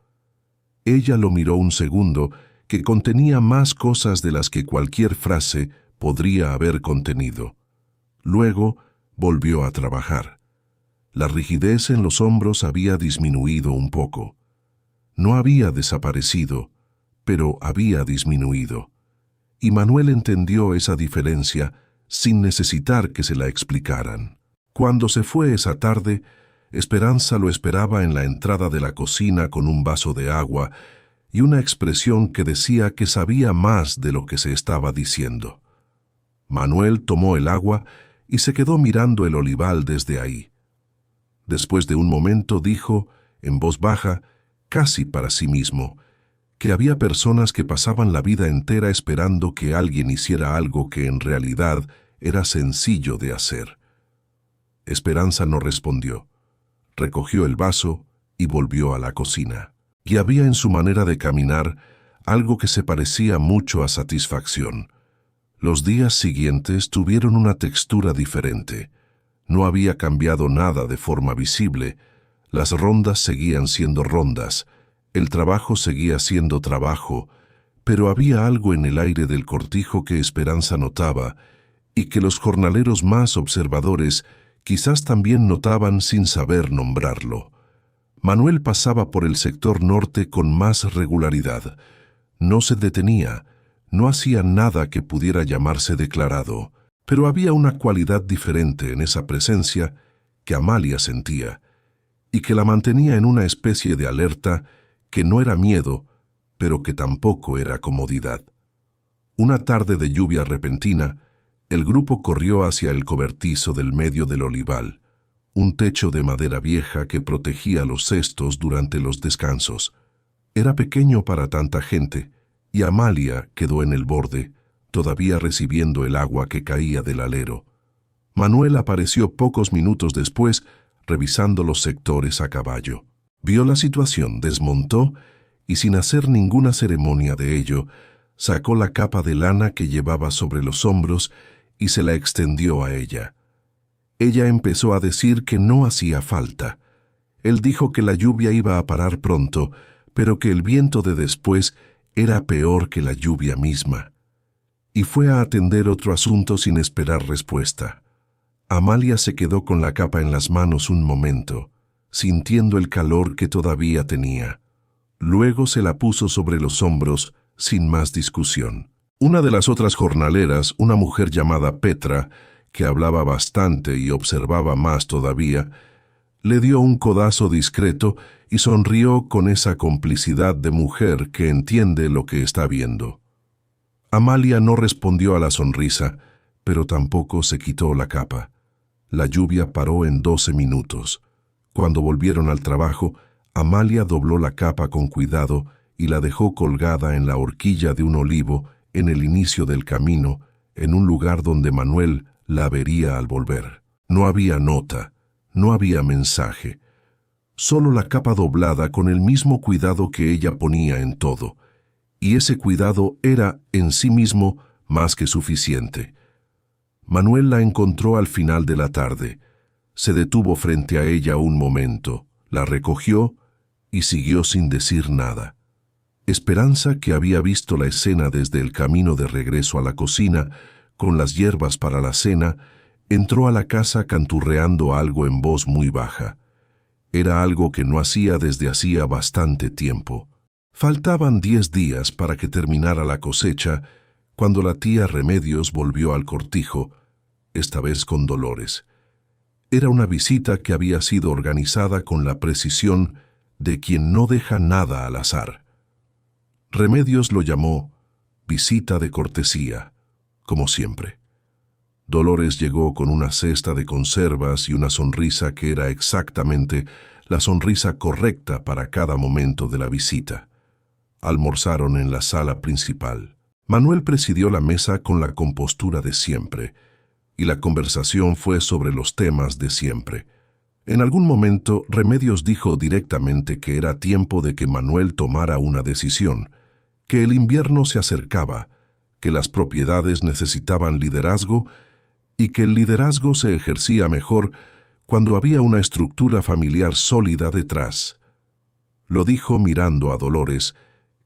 Ella lo miró un segundo, que contenía más cosas de las que cualquier frase podría haber contenido. Luego volvió a trabajar. La rigidez en los hombros había disminuido un poco. No había desaparecido, pero había disminuido. Y Manuel entendió esa diferencia sin necesitar que se la explicaran. Cuando se fue esa tarde, Esperanza lo esperaba en la entrada de la cocina con un vaso de agua y una expresión que decía que sabía más de lo que se estaba diciendo. Manuel tomó el agua y se quedó mirando el olival desde ahí. Después de un momento dijo, en voz baja, casi para sí mismo, que había personas que pasaban la vida entera esperando que alguien hiciera algo que en realidad era sencillo de hacer. Esperanza no respondió. Recogió el vaso y volvió a la cocina. Y había en su manera de caminar algo que se parecía mucho a satisfacción. Los días siguientes tuvieron una textura diferente. No había cambiado nada de forma visible. Las rondas seguían siendo rondas. El trabajo seguía siendo trabajo, pero había algo en el aire del cortijo que Esperanza notaba y que los jornaleros más observadores quizás también notaban sin saber nombrarlo. Manuel pasaba por el sector norte con más regularidad. No se detenía, no hacía nada que pudiera llamarse declarado, pero había una cualidad diferente en esa presencia que Amalia sentía y que la mantenía en una especie de alerta que no era miedo, pero que tampoco era comodidad. Una tarde de lluvia repentina, el grupo corrió hacia el cobertizo del medio del olival, un techo de madera vieja que protegía los cestos durante los descansos. Era pequeño para tanta gente, y Amalia quedó en el borde, todavía recibiendo el agua que caía del alero. Manuel apareció pocos minutos después, revisando los sectores a caballo. Vio la situación, desmontó y sin hacer ninguna ceremonia de ello, sacó la capa de lana que llevaba sobre los hombros y se la extendió a ella. Ella empezó a decir que no hacía falta. Él dijo que la lluvia iba a parar pronto, pero que el viento de después era peor que la lluvia misma. Y fue a atender otro asunto sin esperar respuesta. Amalia se quedó con la capa en las manos un momento, sintiendo el calor que todavía tenía. Luego se la puso sobre los hombros, sin más discusión. Una de las otras jornaleras, una mujer llamada Petra, que hablaba bastante y observaba más todavía, le dio un codazo discreto y sonrió con esa complicidad de mujer que entiende lo que está viendo. Amalia no respondió a la sonrisa, pero tampoco se quitó la capa. La lluvia paró en 12 minutos. Cuando volvieron al trabajo, Amalia dobló la capa con cuidado y la dejó colgada en la horquilla de un olivo en el inicio del camino, en un lugar donde Manuel la vería al volver. No había nota, no había mensaje, solo la capa doblada con el mismo cuidado que ella ponía en todo, y ese cuidado era en sí mismo más que suficiente. Manuel la encontró al final de la tarde. Se detuvo frente a ella un momento, la recogió y siguió sin decir nada. Esperanza, que había visto la escena desde el camino de regreso a la cocina, con las hierbas para la cena, entró a la casa canturreando algo en voz muy baja. Era algo que no hacía desde hacía bastante tiempo. Faltaban 10 días para que terminara la cosecha, cuando la tía Remedios volvió al cortijo, esta vez con Dolores. Era una visita que había sido organizada con la precisión de quien no deja nada al azar. Remedios lo llamó visita de cortesía, como siempre. Dolores llegó con una cesta de conservas y una sonrisa que era exactamente la sonrisa correcta para cada momento de la visita. Almorzaron en la sala principal. Manuel presidió la mesa con la compostura de siempre, y la conversación fue sobre los temas de siempre. En algún momento, Remedios dijo directamente que era tiempo de que Manuel tomara una decisión, que el invierno se acercaba, que las propiedades necesitaban liderazgo y que el liderazgo se ejercía mejor cuando había una estructura familiar sólida detrás. Lo dijo mirando a Dolores,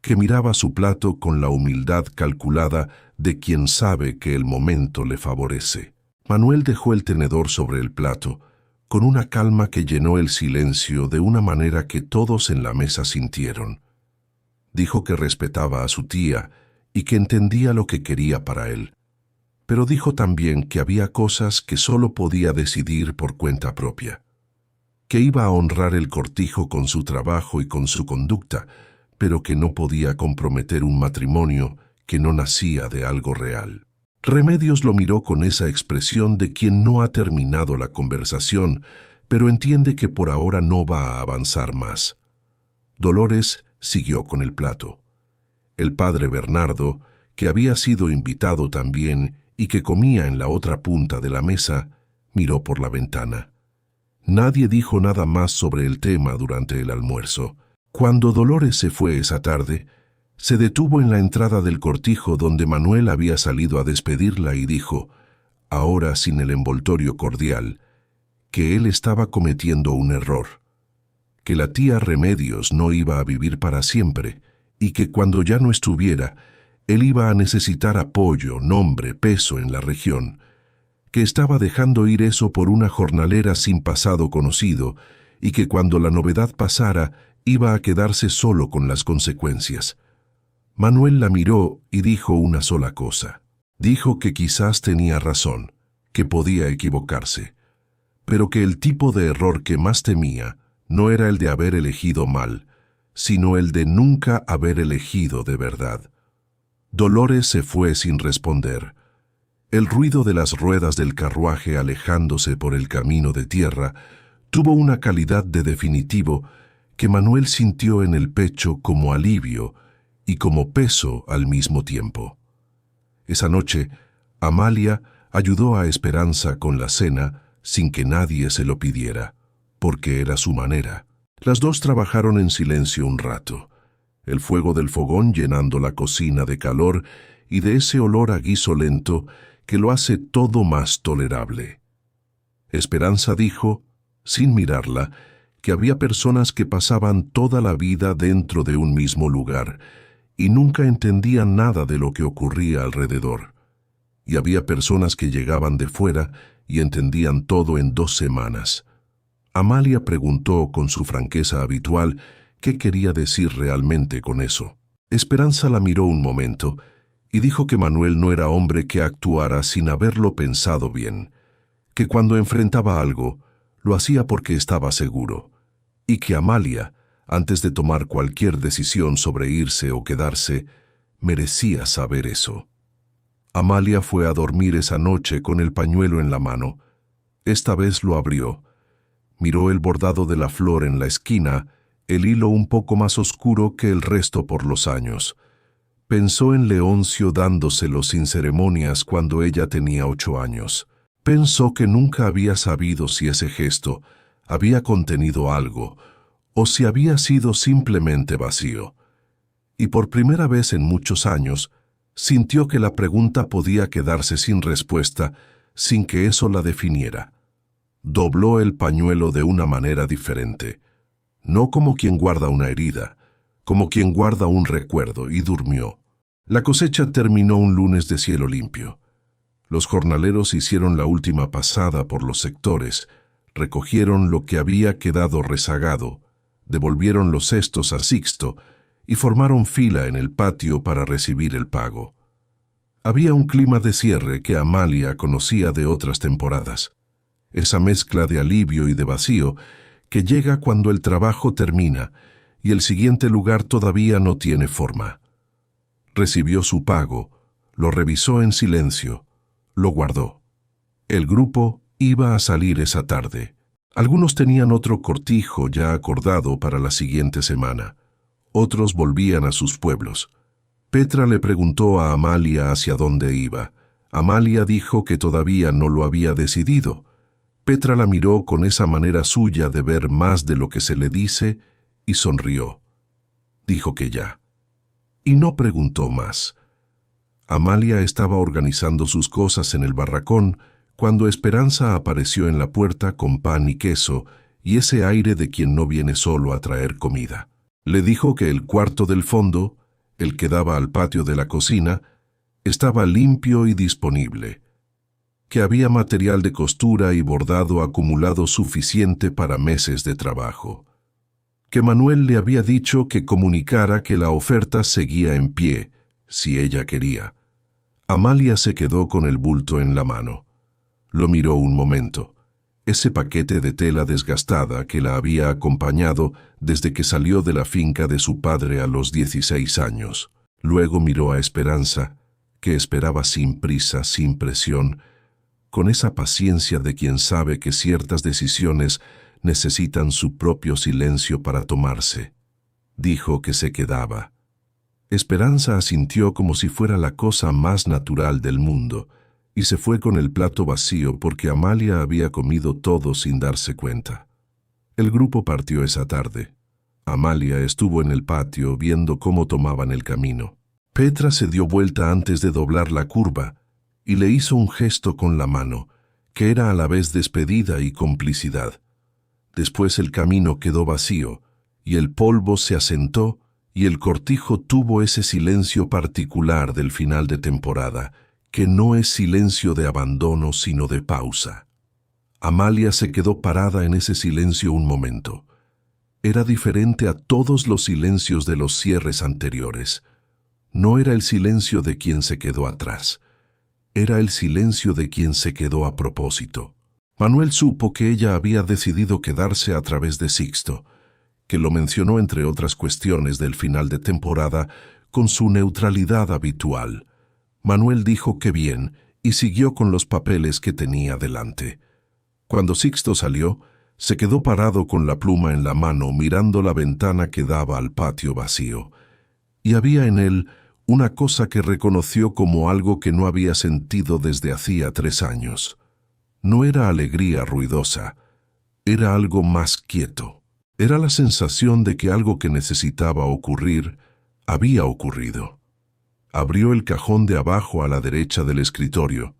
que miraba su plato con la humildad calculada de quien sabe que el momento le favorece. Manuel dejó el tenedor sobre el plato, con una calma que llenó el silencio de una manera que todos en la mesa sintieron. Dijo que respetaba a su tía y que entendía lo que quería para él, pero dijo también que había cosas que solo podía decidir por cuenta propia, que iba a honrar el cortijo con su trabajo y con su conducta, pero que no podía comprometer un matrimonio que no nacía de algo real. Remedios lo miró con esa expresión de quien no ha terminado la conversación, pero entiende que por ahora no va a avanzar más. Dolores siguió con el plato. El padre Bernardo, que había sido invitado también y que comía en la otra punta de la mesa, miró por la ventana. Nadie dijo nada más sobre el tema durante el almuerzo. Cuando Dolores se fue esa tarde, se detuvo en la entrada del cortijo donde Manuel había salido a despedirla y dijo, ahora sin el envoltorio cordial, que él estaba cometiendo un error, que la tía Remedios no iba a vivir para siempre y que cuando ya no estuviera, él iba a necesitar apoyo, nombre, peso en la región, que estaba dejando ir eso por una jornalera sin pasado conocido y que cuando la novedad pasara iba a quedarse solo con las consecuencias. Manuel la miró y dijo una sola cosa. Dijo que quizás tenía razón, que podía equivocarse, pero que el tipo de error que más temía no era el de haber elegido mal, sino el de nunca haber elegido de verdad. Dolores se fue sin responder. El ruido de las ruedas del carruaje alejándose por el camino de tierra tuvo una calidad de definitivo que Manuel sintió en el pecho como alivio y como peso al mismo tiempo. Esa noche, Amalia ayudó a Esperanza con la cena sin que nadie se lo pidiera, porque era su manera. Las dos trabajaron en silencio un rato, el fuego del fogón llenando la cocina de calor y de ese olor a guiso lento que lo hace todo más tolerable. Esperanza dijo, sin mirarla, que había personas que pasaban toda la vida dentro de un mismo lugar y nunca entendían nada de lo que ocurría alrededor. Y había personas que llegaban de fuera y entendían todo en 2 semanas. Amalia preguntó con su franqueza habitual qué quería decir realmente con eso. Esperanza la miró un momento y dijo que Manuel no era hombre que actuara sin haberlo pensado bien, que cuando enfrentaba algo, lo hacía porque estaba seguro, y que Amalia, antes de tomar cualquier decisión sobre irse o quedarse, merecía saber eso. Amalia fue a dormir esa noche con el pañuelo en la mano. Esta vez lo abrió. Miró el bordado de la flor en la esquina, el hilo un poco más oscuro que el resto por los años. Pensó en Leoncio dándoselo sin ceremonias cuando ella tenía 8 años. Pensó que nunca había sabido si ese gesto había contenido algo o si había sido simplemente vacío. Y por primera vez en muchos años, sintió que la pregunta podía quedarse sin respuesta sin que eso la definiera. Dobló el pañuelo de una manera diferente, no como quien guarda una herida, como quien guarda un recuerdo, y durmió. La cosecha terminó un lunes de cielo limpio. Los jornaleros hicieron la última pasada por los sectores, recogieron lo que había quedado rezagado, devolvieron los cestos a Sixto y formaron fila en el patio para recibir el pago. Había un clima de cierre que Amalia conocía de otras temporadas, esa mezcla de alivio y de vacío que llega cuando el trabajo termina y el siguiente lugar todavía no tiene forma. Recibió su pago, lo revisó en silencio, lo guardó. El grupo iba a salir esa tarde. Algunos tenían otro cortijo ya acordado para la siguiente semana. Otros volvían a sus pueblos. Petra le preguntó a Amalia hacia dónde iba. Amalia dijo que todavía no lo había decidido. Petra la miró con esa manera suya de ver más de lo que se le dice y sonrió. Dijo que ya. Y no preguntó más. Amalia estaba organizando sus cosas en el barracón cuando Esperanza apareció en la puerta con pan y queso y ese aire de quien no viene solo a traer comida. Le dijo que el cuarto del fondo, el que daba al patio de la cocina, estaba limpio y disponible, que había material de costura y bordado acumulado suficiente para meses de trabajo, que Manuel le había dicho que comunicara que la oferta seguía en pie, si ella quería. Amalia se quedó con el bulto en la mano. Lo miró un momento. Ese paquete de tela desgastada que la había acompañado desde que salió de la finca de su padre a los 16 años. Luego miró a Esperanza, que esperaba sin prisa, sin presión, con esa paciencia de quien sabe que ciertas decisiones necesitan su propio silencio para tomarse. Dijo que se quedaba. Esperanza asintió como si fuera la cosa más natural del mundo, y se fue con el plato vacío porque Amalia había comido todo sin darse cuenta. El grupo partió esa tarde. Amalia estuvo en el patio viendo cómo tomaban el camino. Petra se dio vuelta antes de doblar la curva y le hizo un gesto con la mano, que era a la vez despedida y complicidad. Después el camino quedó vacío, y el polvo se asentó, y el cortijo tuvo ese silencio particular del final de temporada, que no es silencio de abandono sino de pausa. Amalia se quedó parada en ese silencio un momento. Era diferente a todos los silencios de los cierres anteriores. No era el silencio de quien se quedó atrás. Era el silencio de quien se quedó a propósito. Manuel supo que ella había decidido quedarse a través de Sixto, que lo mencionó entre otras cuestiones del final de temporada con su neutralidad habitual. Manuel dijo que bien y siguió con los papeles que tenía delante. Cuando Sixto salió, se quedó parado con la pluma en la mano mirando la ventana que daba al patio vacío. Y había en él una cosa que reconoció como algo que no había sentido desde hacía 3 años. No era alegría ruidosa, era algo más quieto. Era la sensación de que algo que necesitaba ocurrir había ocurrido. Abrió el cajón de abajo a la derecha del escritorio.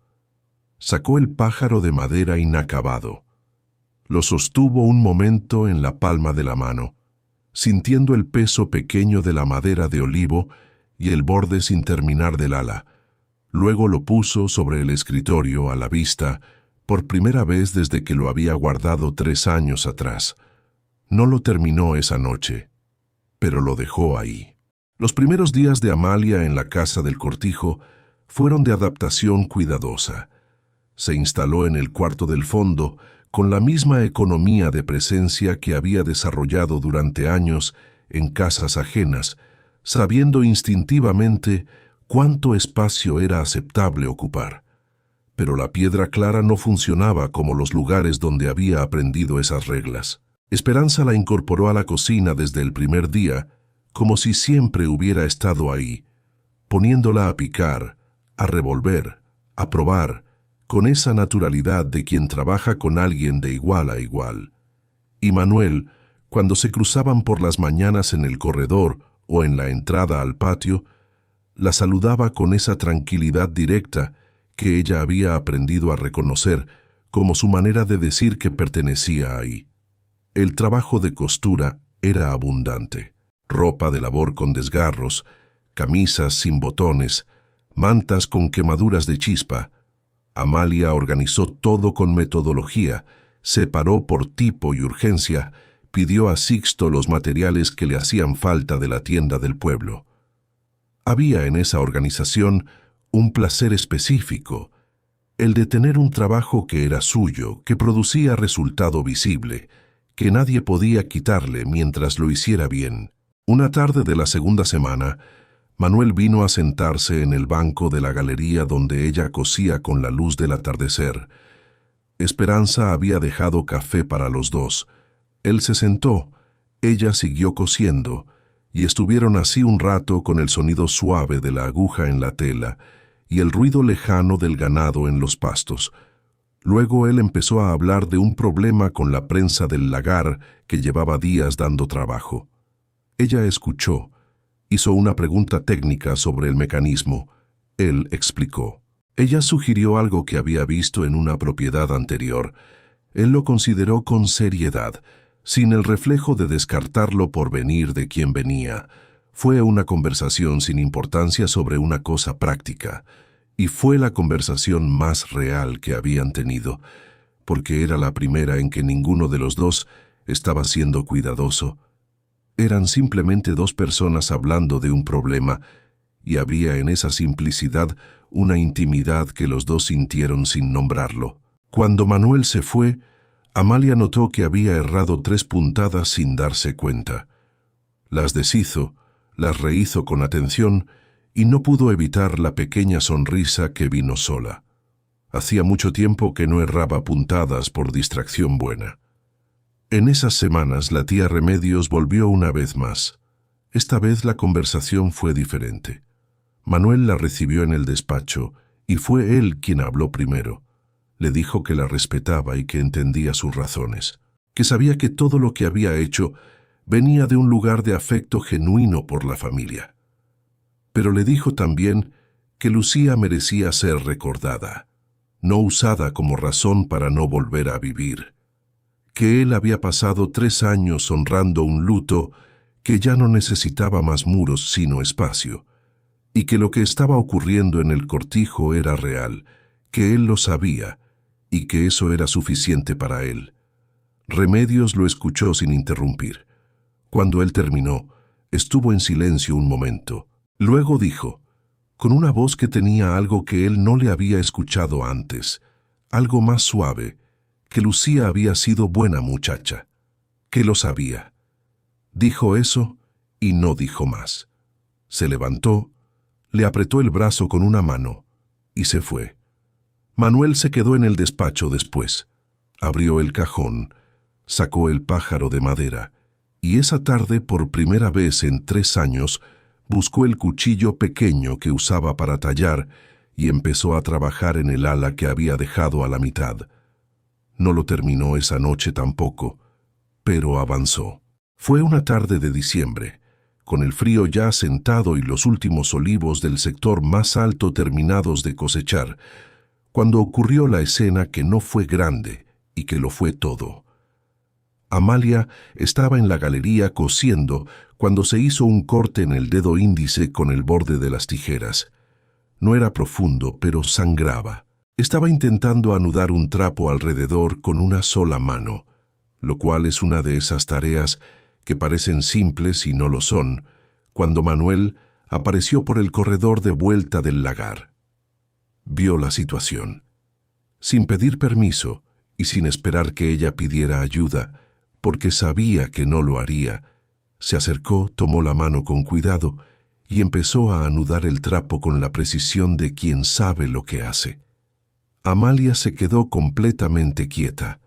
Sacó el pájaro de madera inacabado. Lo sostuvo un momento en la palma de la mano, sintiendo el peso pequeño de la madera de olivo y el borde sin terminar del ala. Luego lo puso sobre el escritorio a la vista, por primera vez desde que lo había guardado 3 años atrás. No lo terminó esa noche, pero lo dejó ahí. Los primeros días de Amalia en la casa del cortijo fueron de adaptación cuidadosa. Se instaló en el cuarto del fondo con la misma economía de presencia que había desarrollado durante años en casas ajenas, sabiendo instintivamente cuánto espacio era aceptable ocupar. Pero la piedra clara no funcionaba como los lugares donde había aprendido esas reglas. Esperanza la incorporó a la cocina desde el primer día, como si siempre hubiera estado ahí, poniéndola a picar, a revolver, a probar, con esa naturalidad de quien trabaja con alguien de igual a igual. Y Manuel, cuando se cruzaban por las mañanas en el corredor o en la entrada al patio, la saludaba con esa tranquilidad directa que ella había aprendido a reconocer como su manera de decir que pertenecía ahí. El trabajo de costura era abundante. Ropa de labor con desgarros, camisas sin botones, mantas con quemaduras de chispa. Amalia organizó todo con metodología, separó por tipo y urgencia, pidió a Sixto los materiales que le hacían falta de la tienda del pueblo. Había en esa organización un placer específico, el de tener un trabajo que era suyo, que producía resultado visible, que nadie podía quitarle mientras lo hiciera bien. Una tarde de la segunda semana, Manuel vino a sentarse en el banco de la galería donde ella cosía con la luz del atardecer. Esperanza había dejado café para los dos. Él se sentó, ella siguió cosiendo, y estuvieron así un rato con el sonido suave de la aguja en la tela y el ruido lejano del ganado en los pastos. Luego él empezó a hablar de un problema con la prensa del lagar que llevaba días dando trabajo. Ella escuchó, hizo una pregunta técnica sobre el mecanismo. Él explicó. Ella sugirió algo que había visto en una propiedad anterior. Él lo consideró con seriedad, sin el reflejo de descartarlo por venir de quien venía. Fue una conversación sin importancia sobre una cosa práctica, y fue la conversación más real que habían tenido, porque era la primera en que ninguno de los dos estaba siendo cuidadoso. Eran simplemente dos personas hablando de un problema, y había en esa simplicidad una intimidad que los dos sintieron sin nombrarlo. Cuando Manuel se fue, Amalia notó que había errado 3 puntadas sin darse cuenta. Las deshizo, las rehizo con atención y no pudo evitar la pequeña sonrisa que vino sola. Hacía mucho tiempo que no erraba puntadas por distracción buena. En esas semanas la tía Remedios volvió una vez más. Esta vez la conversación fue diferente. Manuel la recibió en el despacho y fue él quien habló primero. Le dijo que la respetaba y que entendía sus razones, que sabía que todo lo que había hecho venía de un lugar de afecto genuino por la familia. Pero le dijo también que Lucía merecía ser recordada, no usada como razón para no volver a vivir, que él había pasado 3 años honrando un luto que ya no necesitaba más muros sino espacio, y que lo que estaba ocurriendo en el cortijo era real, que él lo sabía, y que eso era suficiente para él. Remedios lo escuchó sin interrumpir. Cuando él terminó, estuvo en silencio un momento. Luego dijo, con una voz que tenía algo que él no le había escuchado antes, algo más suave, que Lucía había sido buena muchacha, que lo sabía. Dijo eso y no dijo más. Se levantó, le apretó el brazo con una mano y se fue. Manuel se quedó en el despacho después. Abrió el cajón, sacó el pájaro de madera, y esa tarde, por primera vez en 3 años, buscó el cuchillo pequeño que usaba para tallar y empezó a trabajar en el ala que había dejado a la mitad. No lo terminó esa noche tampoco, pero avanzó. Fue una tarde de diciembre, con el frío ya asentado y los últimos olivos del sector más alto terminados de cosechar, cuando ocurrió la escena que no fue grande y que lo fue todo. Amalia estaba en la galería cosiendo cuando se hizo un corte en el dedo índice con el borde de las tijeras. No era profundo, pero sangraba. Estaba intentando anudar un trapo alrededor con una sola mano, lo cual es una de esas tareas que parecen simples y no lo son, cuando Manuel apareció por el corredor de vuelta del lagar. Vio la situación. Sin pedir permiso y sin esperar que ella pidiera ayuda, porque sabía que no lo haría, se acercó, tomó la mano con cuidado y empezó a anudar el trapo con la precisión de quien sabe lo que hace. Amalia se quedó completamente quieta.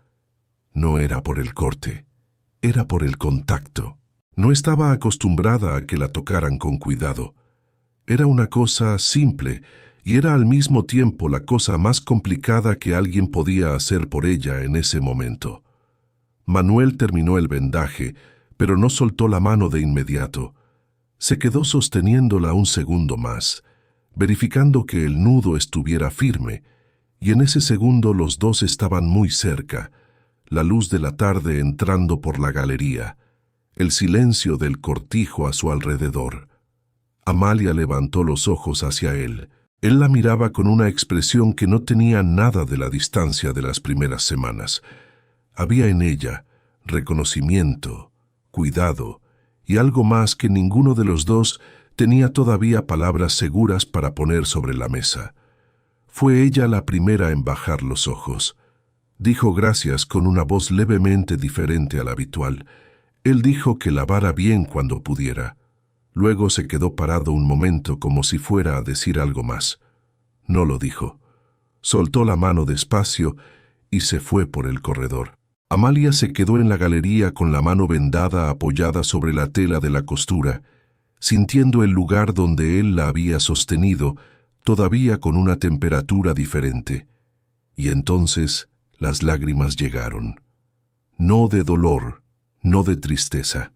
No era por el corte, era por el contacto. No estaba acostumbrada a que la tocaran con cuidado. Era una cosa simple y era al mismo tiempo la cosa más complicada que alguien podía hacer por ella en ese momento. Manuel terminó el vendaje, pero no soltó la mano de inmediato. Se quedó sosteniéndola un segundo más, verificando que el nudo estuviera firme, y en ese segundo los dos estaban muy cerca, la luz de la tarde entrando por la galería, el silencio del cortijo a su alrededor. Amalia levantó los ojos hacia él. Él la miraba con una expresión que no tenía nada de la distancia de las primeras semanas. Había en ella reconocimiento, cuidado y algo más que ninguno de los dos tenía todavía palabras seguras para poner sobre la mesa. Fue ella la primera en bajar los ojos. Dijo gracias con una voz levemente diferente a la habitual. Él dijo que lavara bien cuando pudiera. Luego se quedó parado un momento como si fuera a decir algo más. No lo dijo. Soltó la mano despacio y se fue por el corredor. Amalia se quedó en la galería con la mano vendada apoyada sobre la tela de la costura, sintiendo el lugar donde él la había sostenido, todavía con una temperatura diferente. Y entonces las lágrimas llegaron. No de dolor, no de tristeza.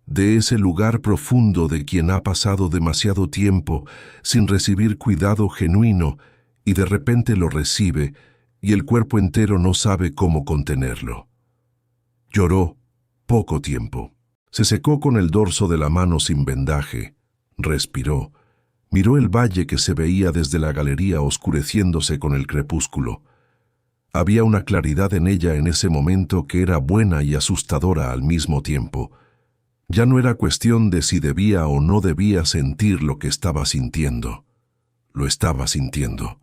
De ese lugar profundo de quien ha pasado demasiado tiempo sin recibir cuidado genuino y de repente lo recibe y el cuerpo entero no sabe cómo contenerlo. Lloró poco tiempo. Se secó con el dorso de la mano sin vendaje, respiró, miró el valle que se veía desde la galería oscureciéndose con el crepúsculo. Había una claridad en ella en ese momento que era buena y asustadora al mismo tiempo. Ya no era cuestión de si debía o no debía sentir lo que estaba sintiendo. Lo estaba sintiendo.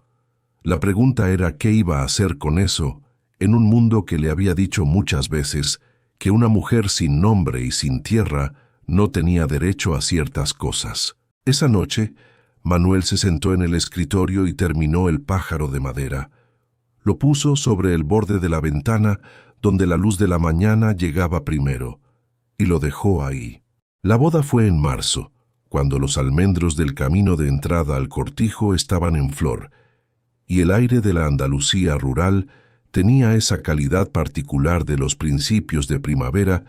La pregunta era qué iba a hacer con eso en un mundo que le había dicho muchas veces que una mujer sin nombre y sin tierra no tenía derecho a ciertas cosas. Esa noche, Manuel se sentó en el escritorio y terminó el pájaro de madera. Lo puso sobre el borde de la ventana donde la luz de la mañana llegaba primero, y lo dejó ahí. La boda fue en marzo, cuando los almendros del camino de entrada al cortijo estaban en flor, y el aire de la Andalucía rural tenía esa calidad particular de los principios de primavera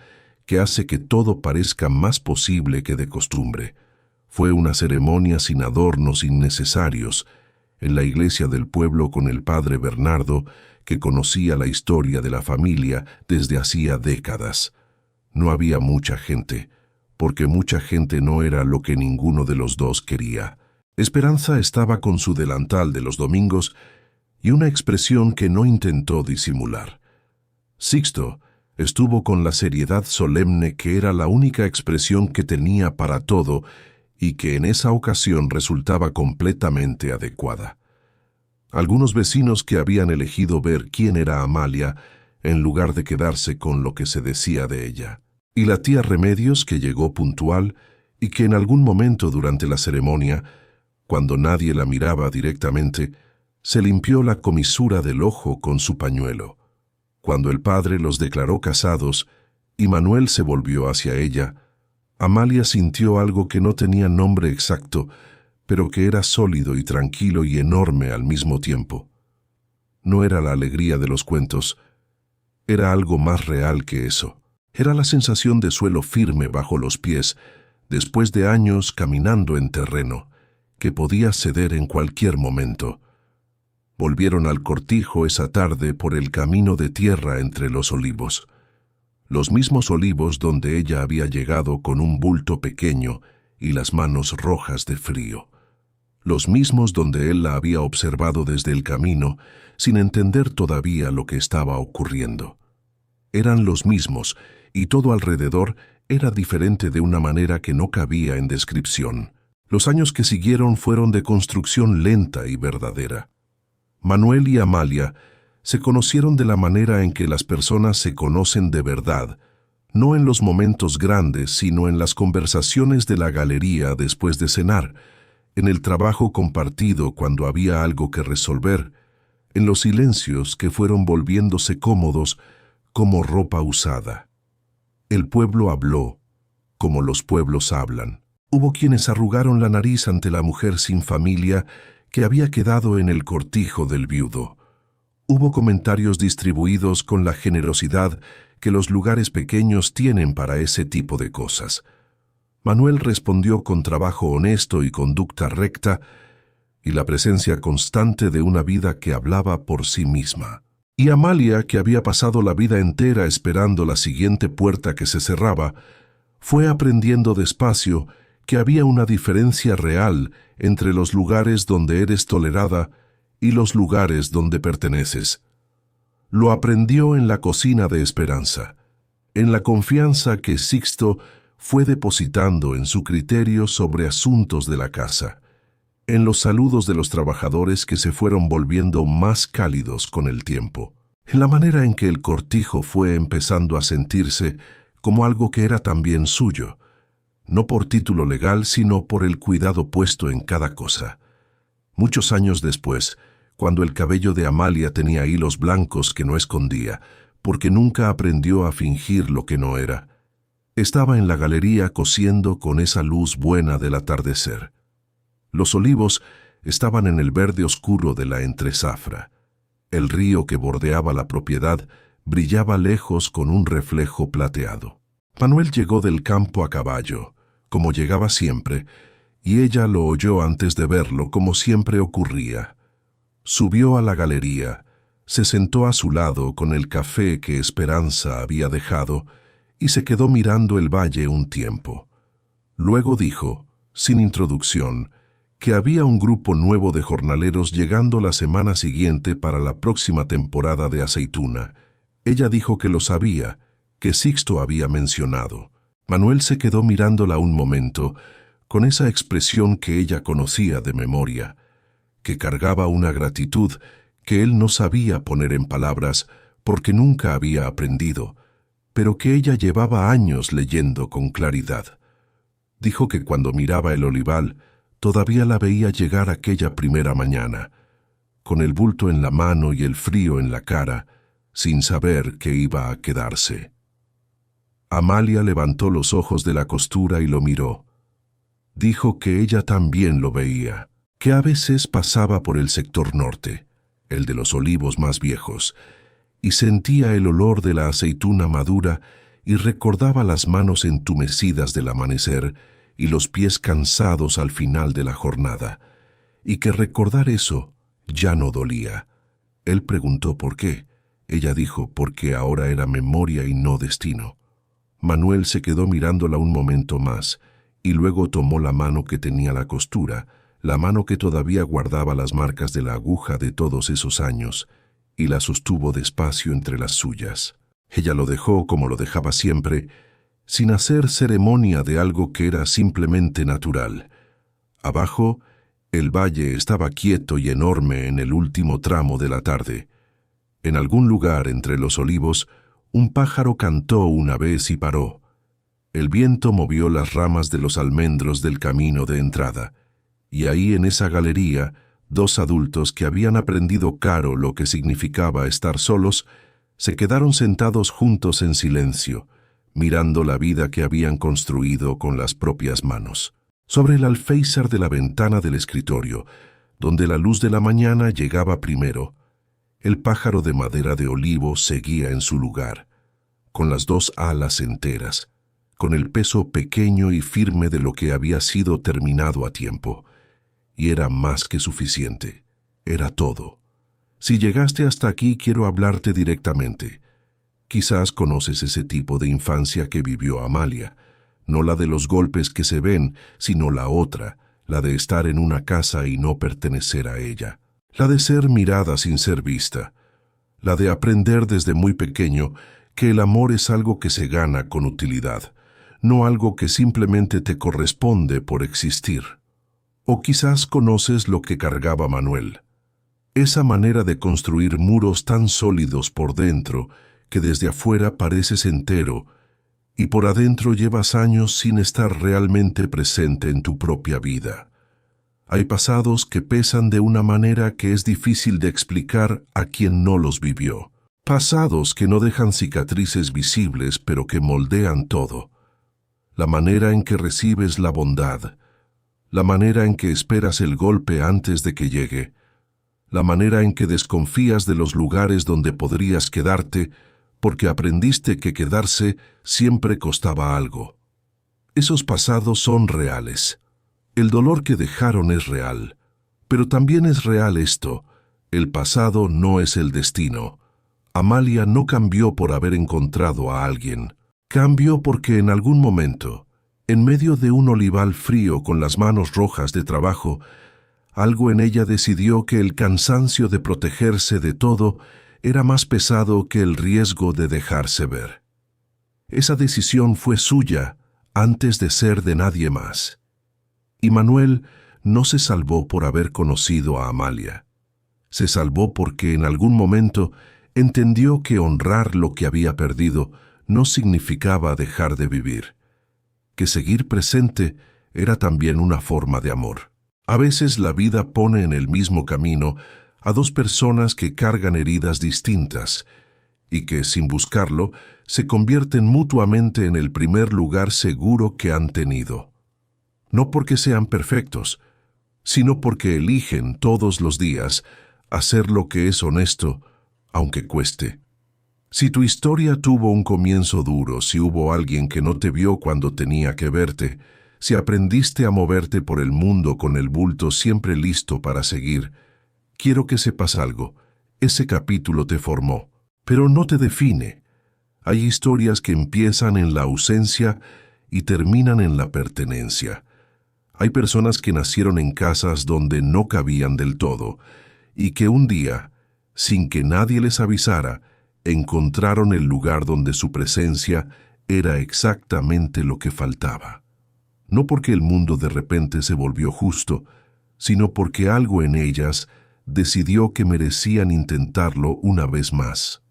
que hace que todo parezca más posible que de costumbre. Fue una ceremonia sin adornos innecesarios, en la iglesia del pueblo con el padre Bernardo, que conocía la historia de la familia desde hacía décadas. No había mucha gente, porque mucha gente no era lo que ninguno de los dos quería. Esperanza estaba con su delantal de los domingos y una expresión que no intentó disimular. Sixto estuvo con la seriedad solemne que era la única expresión que tenía para todo y que en esa ocasión resultaba completamente adecuada. Algunos vecinos que habían elegido ver quién era Amalia en lugar de quedarse con lo que se decía de ella. Y la tía Remedios, que llegó puntual y que en algún momento durante la ceremonia, cuando nadie la miraba directamente, se limpió la comisura del ojo con su pañuelo. Cuando el padre los declaró casados y Manuel se volvió hacia ella, Amalia sintió algo que no tenía nombre exacto, pero que era sólido y tranquilo y enorme al mismo tiempo. No era la alegría de los cuentos, era algo más real que eso. Era la sensación de suelo firme bajo los pies, después de años caminando en terreno, que podía ceder en cualquier momento. Volvieron al cortijo esa tarde por el camino de tierra entre los olivos. Los mismos olivos donde ella había llegado con un bulto pequeño y las manos rojas de frío. Los mismos donde él la había observado desde el camino, sin entender todavía lo que estaba ocurriendo. Eran los mismos, y todo alrededor era diferente de una manera que no cabía en descripción. Los años que siguieron fueron de construcción lenta y verdadera. Manuel y Amalia se conocieron de la manera en que las personas se conocen de verdad, no en los momentos grandes, sino en las conversaciones de la galería después de cenar, en el trabajo compartido cuando había algo que resolver, en los silencios que fueron volviéndose cómodos como ropa usada. El pueblo habló, como los pueblos hablan. Hubo quienes arrugaron la nariz ante la mujer sin familia que había quedado en el cortijo del viudo. Hubo comentarios distribuidos con la generosidad que los lugares pequeños tienen para ese tipo de cosas. Manuel respondió con trabajo honesto y conducta recta, y la presencia constante de una vida que hablaba por sí misma. Y Amalia, que había pasado la vida entera esperando la siguiente puerta que se cerraba, fue aprendiendo despacio que había una diferencia real entre los lugares donde eres tolerada y los lugares donde perteneces. Lo aprendió en la cocina de Esperanza, en la confianza que Sixto fue depositando en su criterio sobre asuntos de la casa, en los saludos de los trabajadores que se fueron volviendo más cálidos con el tiempo, en la manera en que el cortijo fue empezando a sentirse como algo que era también suyo, no por título legal, sino por el cuidado puesto en cada cosa. Muchos años después, cuando el cabello de Amalia tenía hilos blancos que no escondía, porque nunca aprendió a fingir lo que no era, estaba en la galería cosiendo con esa luz buena del atardecer. Los olivos estaban en el verde oscuro de la entresafra. El río que bordeaba la propiedad brillaba lejos con un reflejo plateado. Manuel llegó del campo a caballo, como llegaba siempre, y ella lo oyó antes de verlo, como siempre ocurría. Subió a la galería, se sentó a su lado con el café que Esperanza había dejado y se quedó mirando el valle un tiempo. Luego dijo, sin introducción, que había un grupo nuevo de jornaleros llegando la semana siguiente para la próxima temporada de aceituna. Ella dijo que lo sabía, que Sixto había mencionado. Manuel se quedó mirándola un momento, con esa expresión que ella conocía de memoria, que cargaba una gratitud que él no sabía poner en palabras porque nunca había aprendido, pero que ella llevaba años leyendo con claridad. Dijo que cuando miraba el olival, todavía la veía llegar aquella primera mañana, con el bulto en la mano y el frío en la cara, sin saber que iba a quedarse. Amalia levantó los ojos de la costura y lo miró. Dijo que ella también lo veía, que a veces pasaba por el sector norte, el de los olivos más viejos, y sentía el olor de la aceituna madura y recordaba las manos entumecidas del amanecer y los pies cansados al final de la jornada, y que recordar eso ya no dolía. Él preguntó por qué. Ella dijo porque ahora era memoria y no destino. Manuel se quedó mirándola un momento más, y luego tomó la mano que tenía la costura, la mano que todavía guardaba las marcas de la aguja de todos esos años, y la sostuvo despacio entre las suyas. Ella lo dejó como lo dejaba siempre, sin hacer ceremonia de algo que era simplemente natural. Abajo, el valle estaba quieto y enorme en el último tramo de la tarde. En algún lugar entre los olivos, un pájaro cantó una vez y paró. El viento movió las ramas de los almendros del camino de entrada, y ahí en esa galería, dos adultos que habían aprendido caro lo que significaba estar solos, se quedaron sentados juntos en silencio, mirando la vida que habían construido con las propias manos. Sobre el alféizar de la ventana del escritorio, donde la luz de la mañana llegaba primero, el pájaro de madera de olivo seguía en su lugar, con las dos alas enteras, con el peso pequeño y firme de lo que había sido terminado a tiempo. Y era más que suficiente. Era todo. Si llegaste hasta aquí, quiero hablarte directamente. Quizás conoces ese tipo de infancia que vivió Amalia, no la de los golpes que se ven, sino la otra, la de estar en una casa y no pertenecer a ella, la de ser mirada sin ser vista, la de aprender desde muy pequeño que el amor es algo que se gana con utilidad, no algo que simplemente te corresponde por existir. O quizás conoces lo que cargaba Manuel, Esa manera de construir muros tan sólidos por dentro que desde afuera pareces entero y por adentro llevas años sin estar realmente presente en tu propia vida. Hay pasados que pesan de una manera que es difícil de explicar a quien no los vivió. Pasados que no dejan cicatrices visibles pero que moldean todo. La manera en que recibes la bondad, la manera en que esperas el golpe antes de que llegue, la manera en que desconfías de los lugares donde podrías quedarte porque aprendiste que quedarse siempre costaba algo. Esos pasados son reales. El dolor que dejaron es real, pero también es real esto: el pasado no es el destino. Amalia no cambió por haber encontrado a alguien. Cambió porque en algún momento, en medio de un olival frío con las manos rojas de trabajo, algo en ella decidió que el cansancio de protegerse de todo era más pesado que el riesgo de dejarse ver. Esa decisión fue suya antes de ser de nadie más. Y Manuel no se salvó por haber conocido a Amalia. Se salvó porque en algún momento entendió que honrar lo que había perdido no significaba dejar de vivir, que seguir presente era también una forma de amor. A veces la vida pone en el mismo camino a dos personas que cargan heridas distintas y que, sin buscarlo, se convierten mutuamente en el primer lugar seguro que han tenido. No porque sean perfectos, sino porque eligen todos los días hacer lo que es honesto, aunque cueste. Si tu historia tuvo un comienzo duro, si hubo alguien que no te vio cuando tenía que verte, si aprendiste a moverte por el mundo con el bulto siempre listo para seguir, quiero que sepas algo: ese capítulo te formó, pero no te define. Hay historias que empiezan en la ausencia y terminan en la pertenencia. Hay personas que nacieron en casas donde no cabían del todo y que un día, sin que nadie les avisara, encontraron el lugar donde su presencia era exactamente lo que faltaba. No porque el mundo de repente se volvió justo, sino porque algo en ellas decidió que merecían intentarlo una vez más.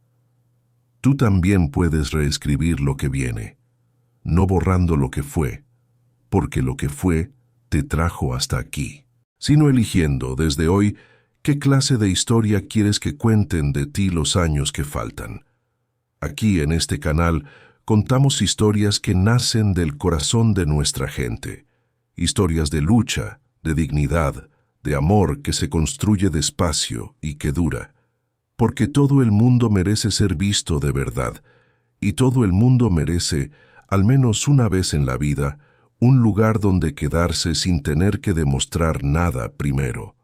Tú también puedes reescribir lo que viene, no borrando lo que fue, porque lo que fue te trajo hasta aquí, sino eligiendo desde hoy qué clase de historia quieres que cuenten de ti los años que faltan. Aquí en este canal contamos historias que nacen del corazón de nuestra gente, historias de lucha, de dignidad, de amor que se construye despacio y que dura, porque todo el mundo merece ser visto de verdad, y todo el mundo merece, al menos una vez en la vida, un lugar donde quedarse sin tener que demostrar nada primero.